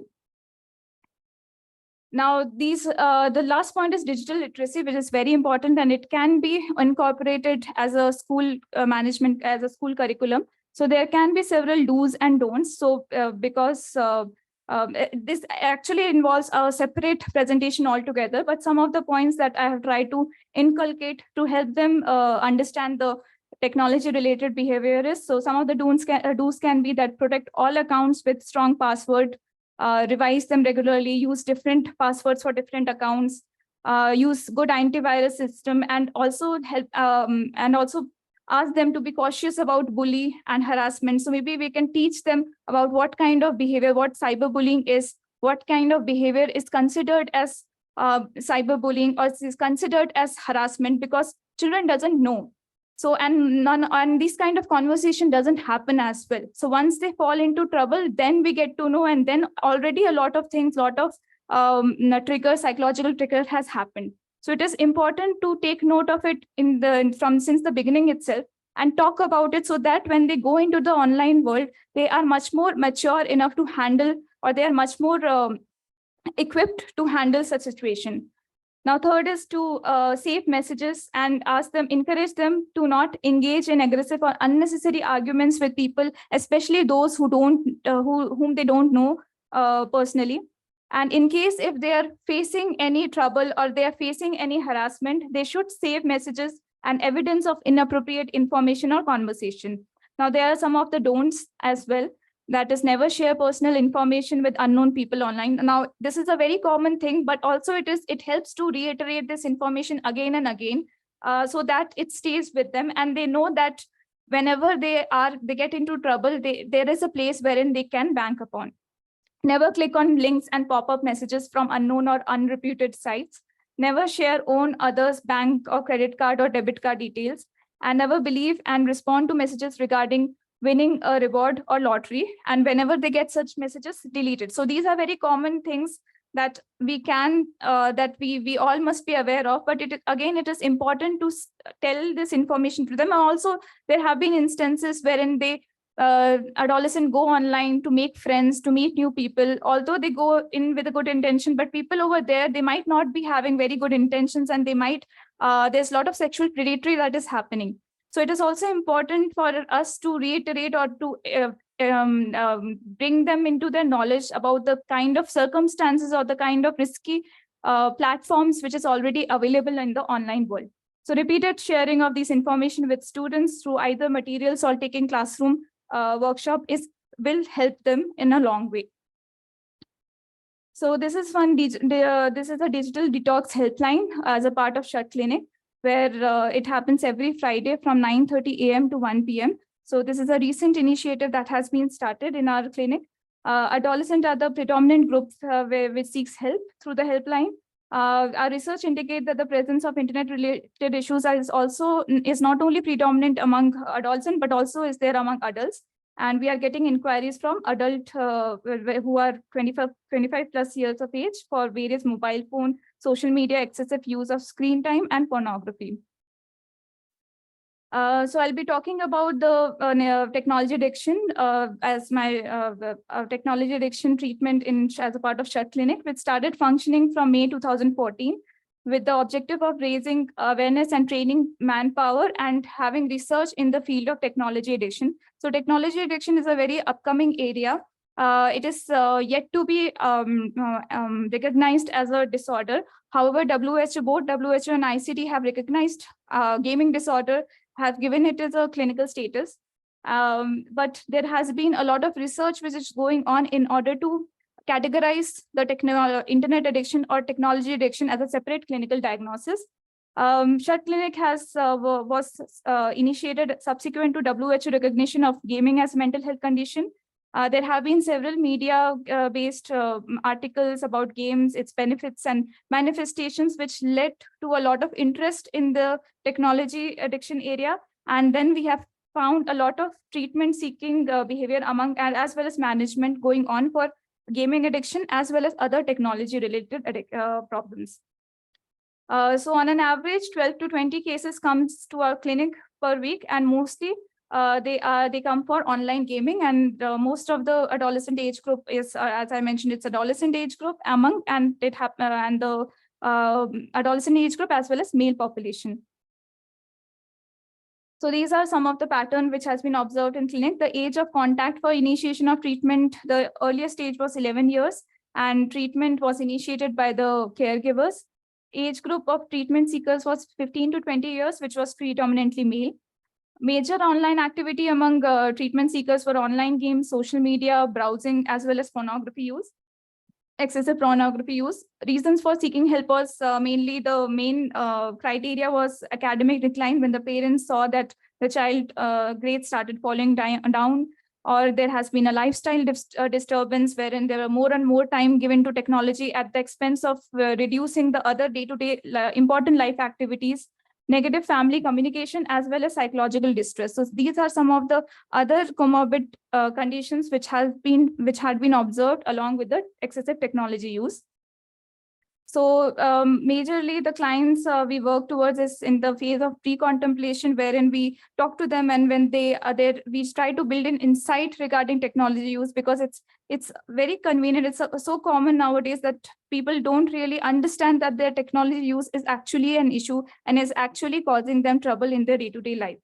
Now, the last point is digital literacy, which is very important, and it can be incorporated as a school management, as a school curriculum. So there can be several do's and don'ts. So because this actually involves a separate presentation altogether, but some of the points that I have tried to inculcate to help them understand the technology related behavior is, so some of the do's can be that protect all accounts with strong password, revise them regularly, use different passwords for different accounts, use good antivirus system, and also help ask them to be cautious about bully and harassment. So maybe we can teach them about what kind of behavior, what cyberbullying is, what kind of behavior is considered as cyberbullying or is considered as harassment, because children doesn't know. So, and this kind of conversation doesn't happen as well. So once they fall into trouble, then we get to know, and then already a lot of things, psychological trigger has happened. So it is important to take note of it since the beginning itself and talk about it, so that when they go into the online world, they are much more mature enough to handle, or they are much more equipped to handle such situation. Now, third is to save messages and encourage them to not engage in aggressive or unnecessary arguments with people, especially those whom they don't know personally. And in case if they are facing any trouble or they are facing any harassment, they should save messages and evidence of inappropriate information or conversation. Now, there are some of the don'ts as well. That is, never share personal information with unknown people online. Now, this is a very common thing, but also it helps to reiterate this information again and again, so that it stays with them and they know that whenever they get into trouble, there is a place wherein they can bank upon. Never click on links and pop-up messages from unknown or unreputed sites. Never share own others' bank or credit card or debit card details. And never believe and respond to messages regarding winning a reward or lottery. And whenever they get such messages, delete it. So these are very common things that we all must be aware of. But it is important to tell this information to them. And also, there have been instances wherein adolescents go online to make friends, to meet new people, although they go in with a good intention, but people over there, they might not be having very good intentions, and there's a lot of sexual predatory that is happening. So it is also important for us to reiterate or to bring them into their knowledge about the kind of circumstances or the kind of risky platforms which is already available in the online world. So repeated sharing of this information with students through either materials or taking classroom workshop will help them in a long way. So this is this is a digital detox helpline as a part of Shut Clinic, where it happens every Friday from 9:30 a.m. to 1 p.m. So this is a recent initiative that has been started in our clinic. Adolescents are the predominant group which seeks help through the helpline. Our research indicates that the presence of internet-related issues is not only predominant among adolescents, but also is there among adults. And we are getting inquiries from adults who are 25 plus years of age for various mobile phone, social media, excessive use of screen time, and pornography. So I'll be talking about the technology addiction as my technology addiction treatment as a part of Shut Clinic, which started functioning from May 2014 with the objective of raising awareness and training manpower and having research in the field of technology addiction. So technology addiction is a very upcoming area. It is yet to be recognized as a disorder. However, both WHO and ICD have recognized gaming disorder, have given it as a clinical status. But there has been a lot of research which is going on in order to categorize the internet addiction or technology addiction as a separate clinical diagnosis. Shut Clinic was initiated subsequent to WHO recognition of gaming as a mental health condition. There have been several media-based articles about games, its benefits and manifestations, which led to a lot of interest in the technology addiction area. And then we have found a lot of treatment-seeking behavior among, as well as management going on for gaming addiction, as well as other technology-related problems. So on an average, 12 to 20 cases comes to our clinic per week, and mostly they come for online gaming, and most of the adolescent age group is, as I mentioned, it's adolescent age group and the adolescent age group as well as male population. So these are some of the pattern which has been observed in clinic. The age of contact for initiation of treatment, the earliest stage was 11 years, and treatment was initiated by the caregivers. Age group of treatment seekers was 15 to 20 years, which was predominantly male. Major online activity among treatment seekers were online games, social media, browsing, as well as pornography use, excessive pornography use. Reasons for seeking help was mainly the main criteria was academic decline, when the parents saw that the child grades started falling down, or there has been a lifestyle disturbance wherein there are more and more time given to technology at the expense of reducing the other day-to-day important life activities, negative family communication, as well as psychological distress. So these are some of the other comorbid conditions which had been observed along with the excessive technology use. So majorly the clients we work towards is in the phase of pre-contemplation, wherein we talk to them, and when they are there, we try to build an insight regarding technology use, because it's very convenient. It's so common nowadays that people don't really understand that their technology use is actually an issue and is actually causing them trouble in their day-to-day life.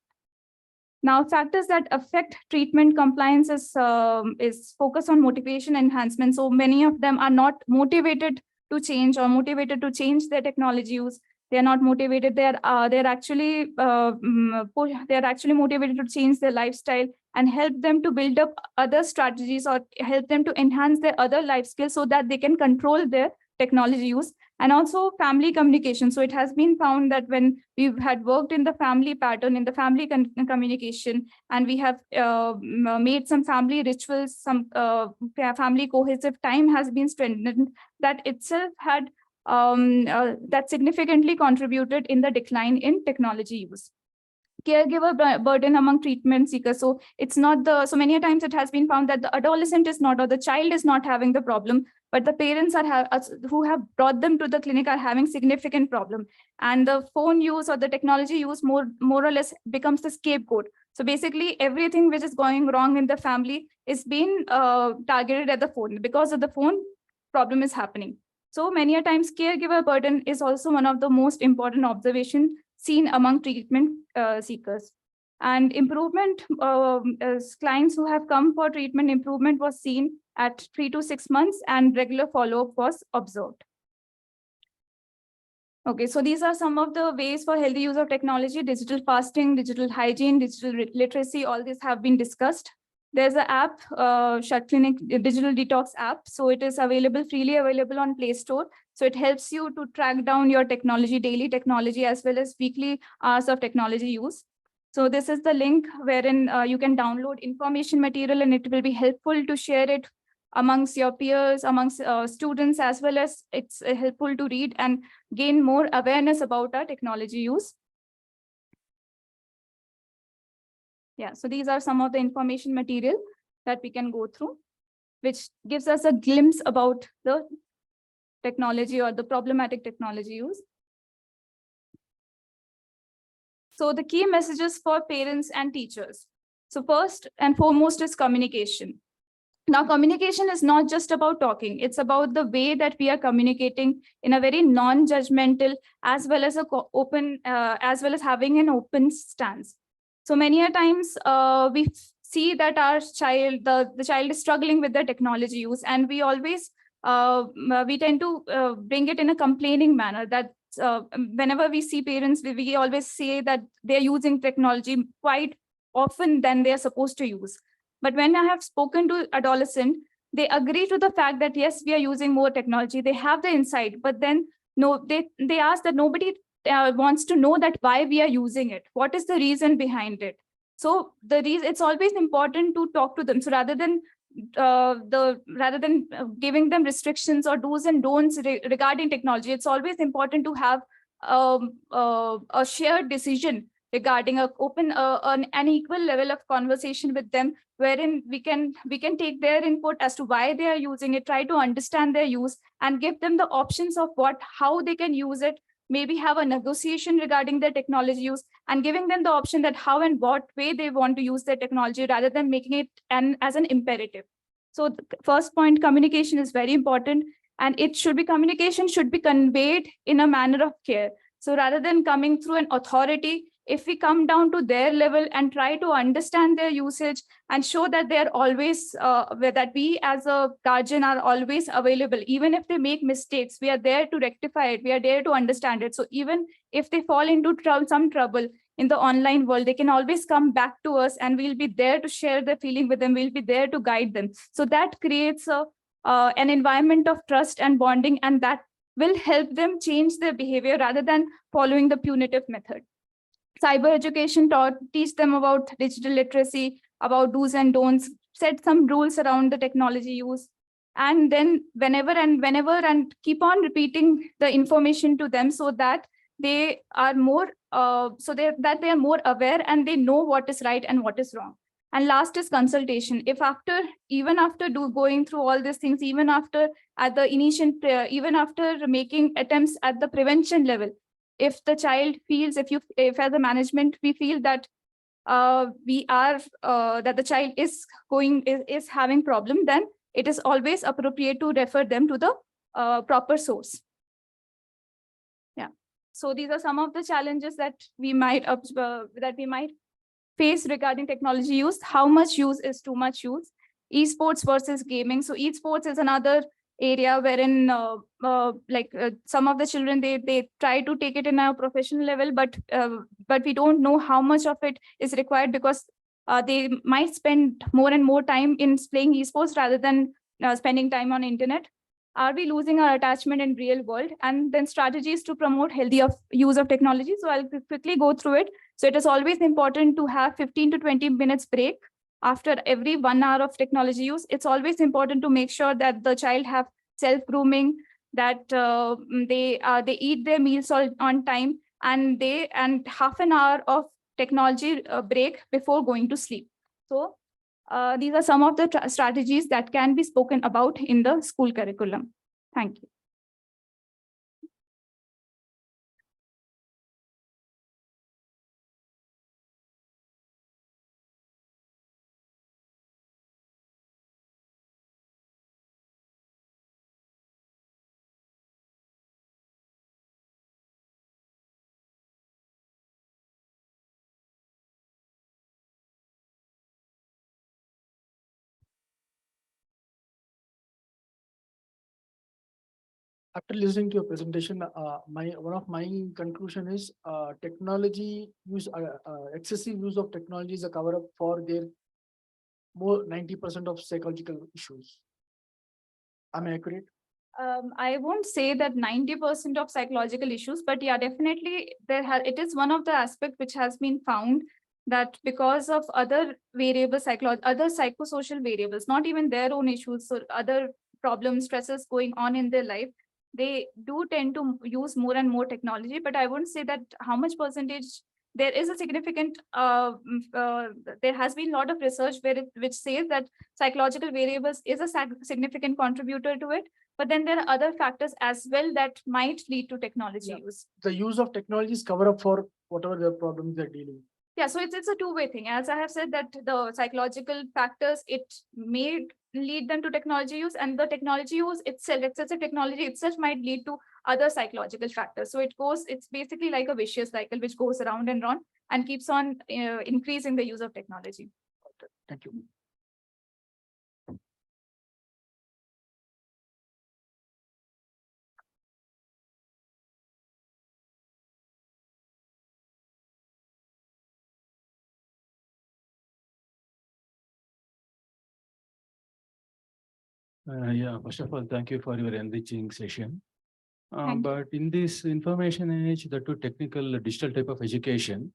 Now, factors that affect treatment compliance is focus on motivation enhancement. So many of them are not motivated to change or motivated to change their technology use. They are not motivated. They're actually motivated to change their lifestyle and help them to build up other strategies or help them to enhance their other life skills so that they can control their technology use. And also family communication. So it has been found that when we had worked in the family pattern, in the family communication, and we have made some family rituals, some family cohesive time has been strengthened, that itself had that significantly contributed in the decline in technology use. Caregiver burden among treatment seekers. So it's not so many times it has been found that the adolescent is not, or the child is not having the problem, but the parents who have brought them to the clinic are having significant problem. And the phone use or the technology use more or less becomes the scapegoat. So basically everything which is going wrong in the family is being targeted at the phone. Because of the phone, problem is happening. So many a times caregiver burden is also one of the most important observations seen among treatment seekers. And improvement, as clients who have come for treatment, improvement was seen at 3 to 6 months, and regular follow-up was observed. Okay, so these are some of the ways for healthy use of technology: digital fasting, digital hygiene, digital literacy, all these have been discussed. There's an app, Shut Clinic Digital Detox app. So it is freely available on Play Store. So it helps you to track down your technology, daily technology, as well as weekly hours of technology use. So this is the link wherein you can download information material, and it will be helpful to share it amongst your peers, amongst students, as well as it's helpful to read and gain more awareness about our technology use. Yeah, so these are some of the information material that we can go through, which gives us a glimpse about the technology or the problematic technology use. So the key messages for parents and teachers. So first and foremost is communication. Now, communication is not just about talking. It's about the way that we are communicating in a very non-judgmental, as well as as well as having an open stance. So many a times we see that our child, the child is struggling with the technology use, and we always we tend to bring it in a complaining manner. That whenever we see parents, we always say that they're using technology quite often than they're supposed to use. But when I have spoken to adolescent, they agree to the fact that yes, we are using more technology. They have the insight, but then no, they ask that nobody wants to know that why we are using it. What is the reason behind it? So the reason, it's always important to talk to them. So rather than giving them restrictions or do's and don'ts regarding technology, it's always important to have a shared decision regarding an equal level of conversation with them, wherein we can take their input as to why they are using it, try to understand their use, and give them the options of how they can use it. Maybe have a negotiation regarding their technology use, and giving them the option that how and what way they want to use their technology, rather than making it as an imperative. So the first point, communication is very important, and communication should be conveyed in a manner of care. So rather than coming through an authority, if we come down to their level and try to understand their usage and show that they are always, that we as a guardian are always available, even if they make mistakes, we are there to rectify it, we are there to understand it. So even if they fall into some trouble in the online world, they can always come back to us, and we'll be there to share their feeling with them, we'll be there to guide them. So that creates an environment of trust and bonding, and that will help them change their behavior rather than following the punitive method. cyber education teach them about digital literacy, about do's and don'ts, set some rules around the technology use. And then whenever and keep on repeating the information to them so that they are more that they are more aware and they know what is right and what is wrong. And last is consultation. If even after going through all these things, even after at the initial, even after making attempts at the prevention level, if the child feels, if as a management we feel that that the child is having problem, then it is always appropriate to refer them to the proper source. Yeah. So these are some of the challenges that we might face regarding technology use. How much use is too much use? Esports versus gaming. So esports is another area wherein some of the children, they try to take it in a professional level, but we don't know how much of it is required, because they might spend more and more time in playing esports rather than spending time on internet. Are we losing our attachment in real world? And then strategies to promote healthy use of technology. So I'll quickly go through it. So it is always important to have 15 to 20 minutes break after every 1 hour of technology use. It's always important to make sure that the child have self-grooming, that they eat their meals on time, and half an hour of technology break before going to sleep. So these are some of the strategies that can be spoken about in the school curriculum. Thank you. After listening to your presentation, one of my conclusion is technology use, excessive use of technology is a cover up for their more 90% of psychological issues. Am I accurate? I won't say that 90% of psychological issues, but yeah, definitely it is one of the aspects which has been found, that because of other variables, other psychosocial variables, not even their own issues, so other problems, stresses going on in their life, they do tend to use more and more technology. But I wouldn't say that how much percentage. There is a significant, there has been a lot of research which says that psychological variables is a significant contributor to it. But then there are other factors as well that might lead to technology use. The use of technology is cover up for whatever the problems they're dealing with. Yeah, so it's a two-way thing. As I have said, that the psychological factors, it may lead them to technology use, and the technology use itself, excessive technology itself, might lead to other psychological factors. So it's basically like a vicious cycle which goes around and around and keeps on increasing the use of technology. Okay. Thank you. Yeah, first of all, thank you for your enriching session. But in this information age, the two technical digital type of education,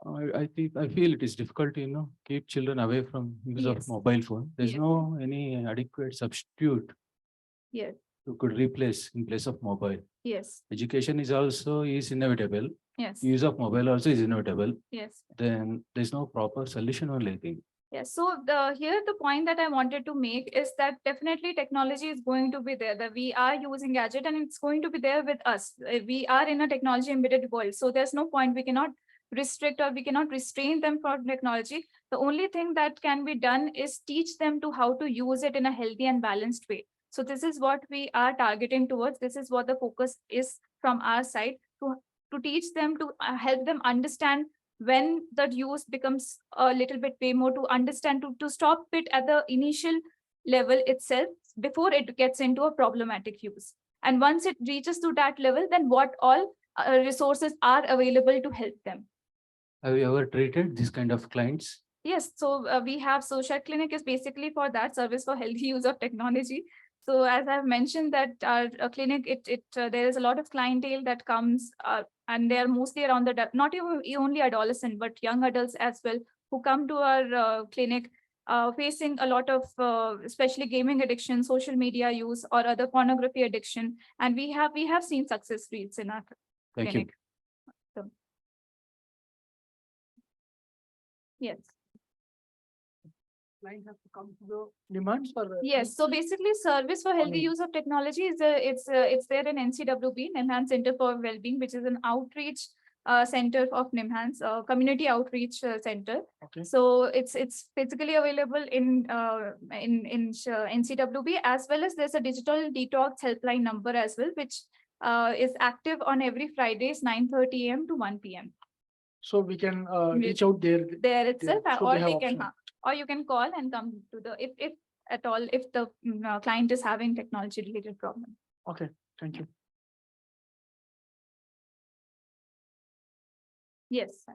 I feel it is difficult to keep children away from use of mobile phone. There's no any adequate substitute. Yes. You could replace in place of mobile. Yes. Education is inevitable. Yes. Use of mobile also is inevitable. Yes. Then there's no proper solution only, I think. Yes. So here the point that I wanted to make is that definitely technology is going to be there, that we are using gadget and it's going to be there with us. We are in a technology embedded world. So there's no point, we cannot restrict or we cannot restrain them from technology. The only thing that can be done is teach them to how to use it in a healthy and balanced way. So this is what we are targeting towards. This is what the focus is from our side, to teach them, to help them understand when the use becomes a little bit way more, to understand, to stop it at the initial level itself before it gets into a problematic use. And once it reaches to that level, then what all resources are available to help them. Have you ever treated this kind of clients? Yes, so we have social clinic is basically for that, service for healthy use of technology. So as I've mentioned that our clinic, there is a lot of clientele that comes and they are mostly around not even only adolescent, but young adults as well, who come to our clinic facing a lot of, especially gaming addiction, social media use, or other pornography addiction. And we have seen success rates in our Thank clinic. So, yes. Client have to come to the demands for. Yes, so basically service for healthy use of technology is it's there in NCWB, Nimhans Center for Wellbeing, which is an outreach center of Nimhans, community outreach center. Okay. So it's physically available in NCWB, as well as there's a digital detox helpline number as well, which is active on every Fridays 9:30 a.m. to 1 p.m. So we can reach out there. There itself, so or they have they can, option. or you can call and come to the, if at all, if the client is having technology related problem. Okay, thank you. Yes.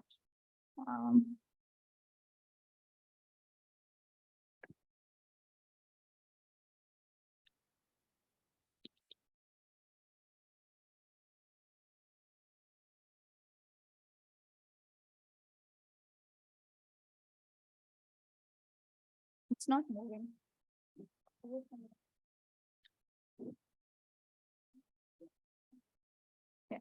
It's not moving. Yeah.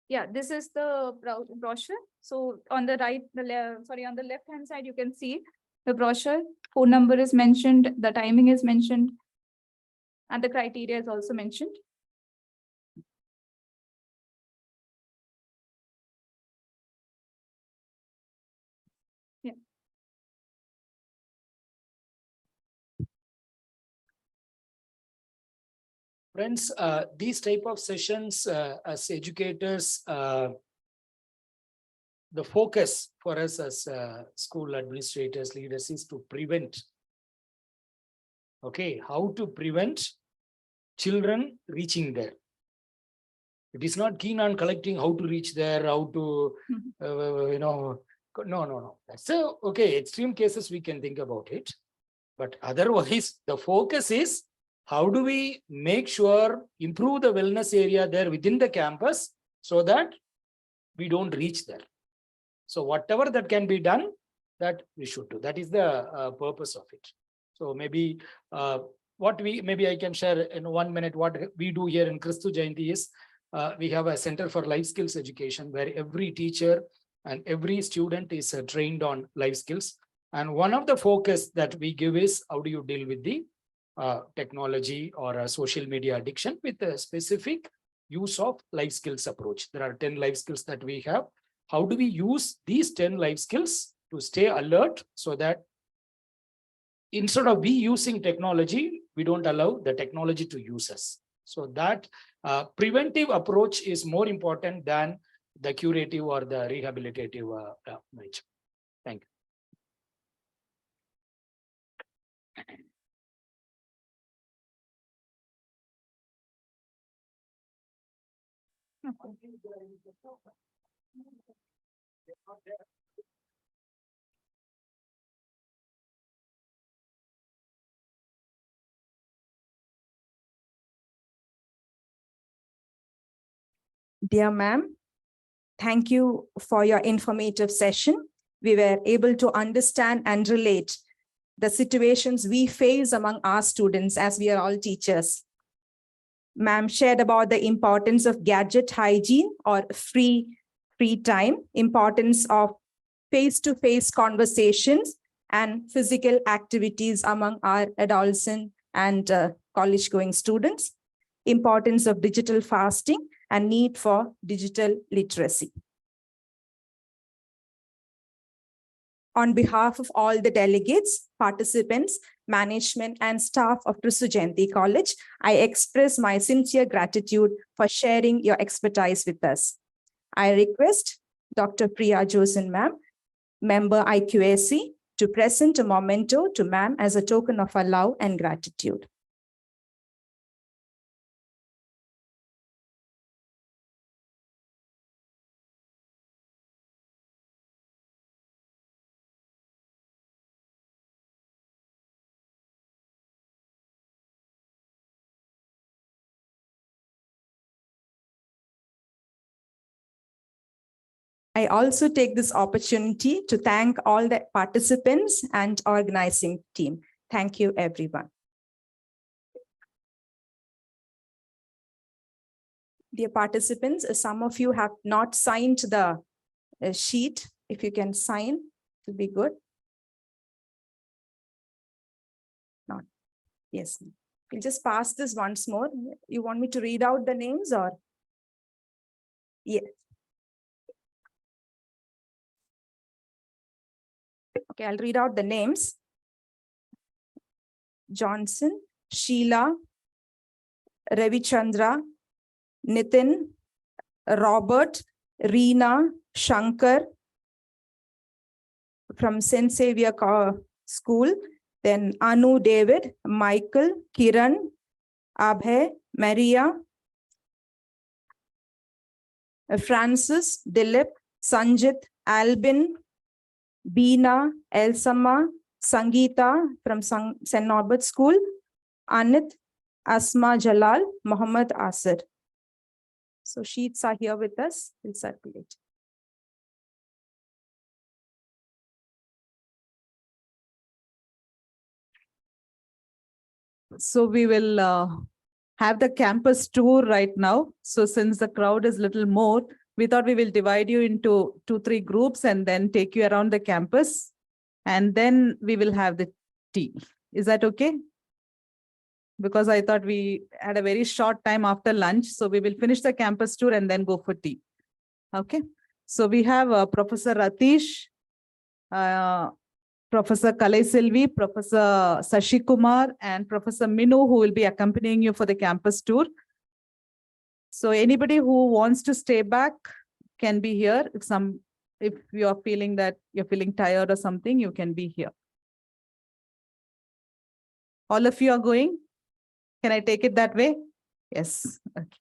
Yeah, this is the brochure. So on the right, on the left hand side, you can see the brochure. Phone number is mentioned, the timing is mentioned, and the criteria is also mentioned. Yeah. Friends, these type of sessions as educators, the focus for us as school administrators, leaders is to prevent. Okay, how to prevent children reaching there. It is not keen on collecting how to reach there, how to, no. That's okay, extreme cases we can think about it. But otherwise, the focus is how do we make sure, improve the wellness area there within the campus so that we don't reach there. So whatever that can be done, that we should do. That is the purpose of it. So maybe maybe I can share in 1 minute what we do here in Kristu Jayanti is we have a Center for Life Skills Education where every teacher and every student is trained on life skills. And one of the focus that we give is how do you deal with the technology or social media addiction with a specific use of life skills approach. There are 10 life skills that we have. How do we use these 10 life skills to stay alert so that instead of we using technology, we don't allow the technology to use us. So that preventive approach is more important than the curative or the rehabilitative nature. Thank you. Dear ma'am, thank you for your informative session. We were able to understand and relate the situations we face among our students as we are all teachers. Ma'am shared about the importance of gadget hygiene or free time, importance of face-to-face conversations and physical activities among our adolescent and college-going students, importance of digital fasting and need for digital literacy. On behalf of all the delegates, participants, management, and staff of Kristu Jayanti College, I express my sincere gratitude for sharing your expertise with us. I request Dr. Priya Josen ma'am, member IQAC, to present a memento to ma'am as a token of our love and gratitude. I also take this opportunity to thank all the participants and organizing team. Thank you, everyone. Dear participants, some of you have not signed the sheet. If you can sign, it will be good. Not. Yes. We'll just pass this once more. You want me to read out the names or? Yes. Okay, I'll read out the names. Johnson, Sheila, Ravichandra, Nitin, Robert, Reena, Shankar from St. Xavier School, then Anu David, Michael, Kiran, Abhay, Maria, Francis, Dilip, Sanjit, Albin, Beena, Elsama, Sangeeta from St. Norbert School, Anit, Asma Jalal, Muhammad Asir. So sheets are here with us. We'll circulate. So we will have the campus tour right now. So since the crowd is little more, we thought we will divide you into 2-3 groups and then take you around the campus. And then we will have the tea. Is that okay? Because I thought we had a very short time after lunch. So we will finish the campus tour and then go for tea. Okay. So we have Professor Ratish, Professor Kalai Selvi, Professor Sashi Kumar, and Professor Minu, who will be accompanying you for the campus tour. So anybody who wants to stay back can be here. If you are feeling that you're feeling tired or something, you can be here. All of you are going? Can I take it that way? Yes. Okay.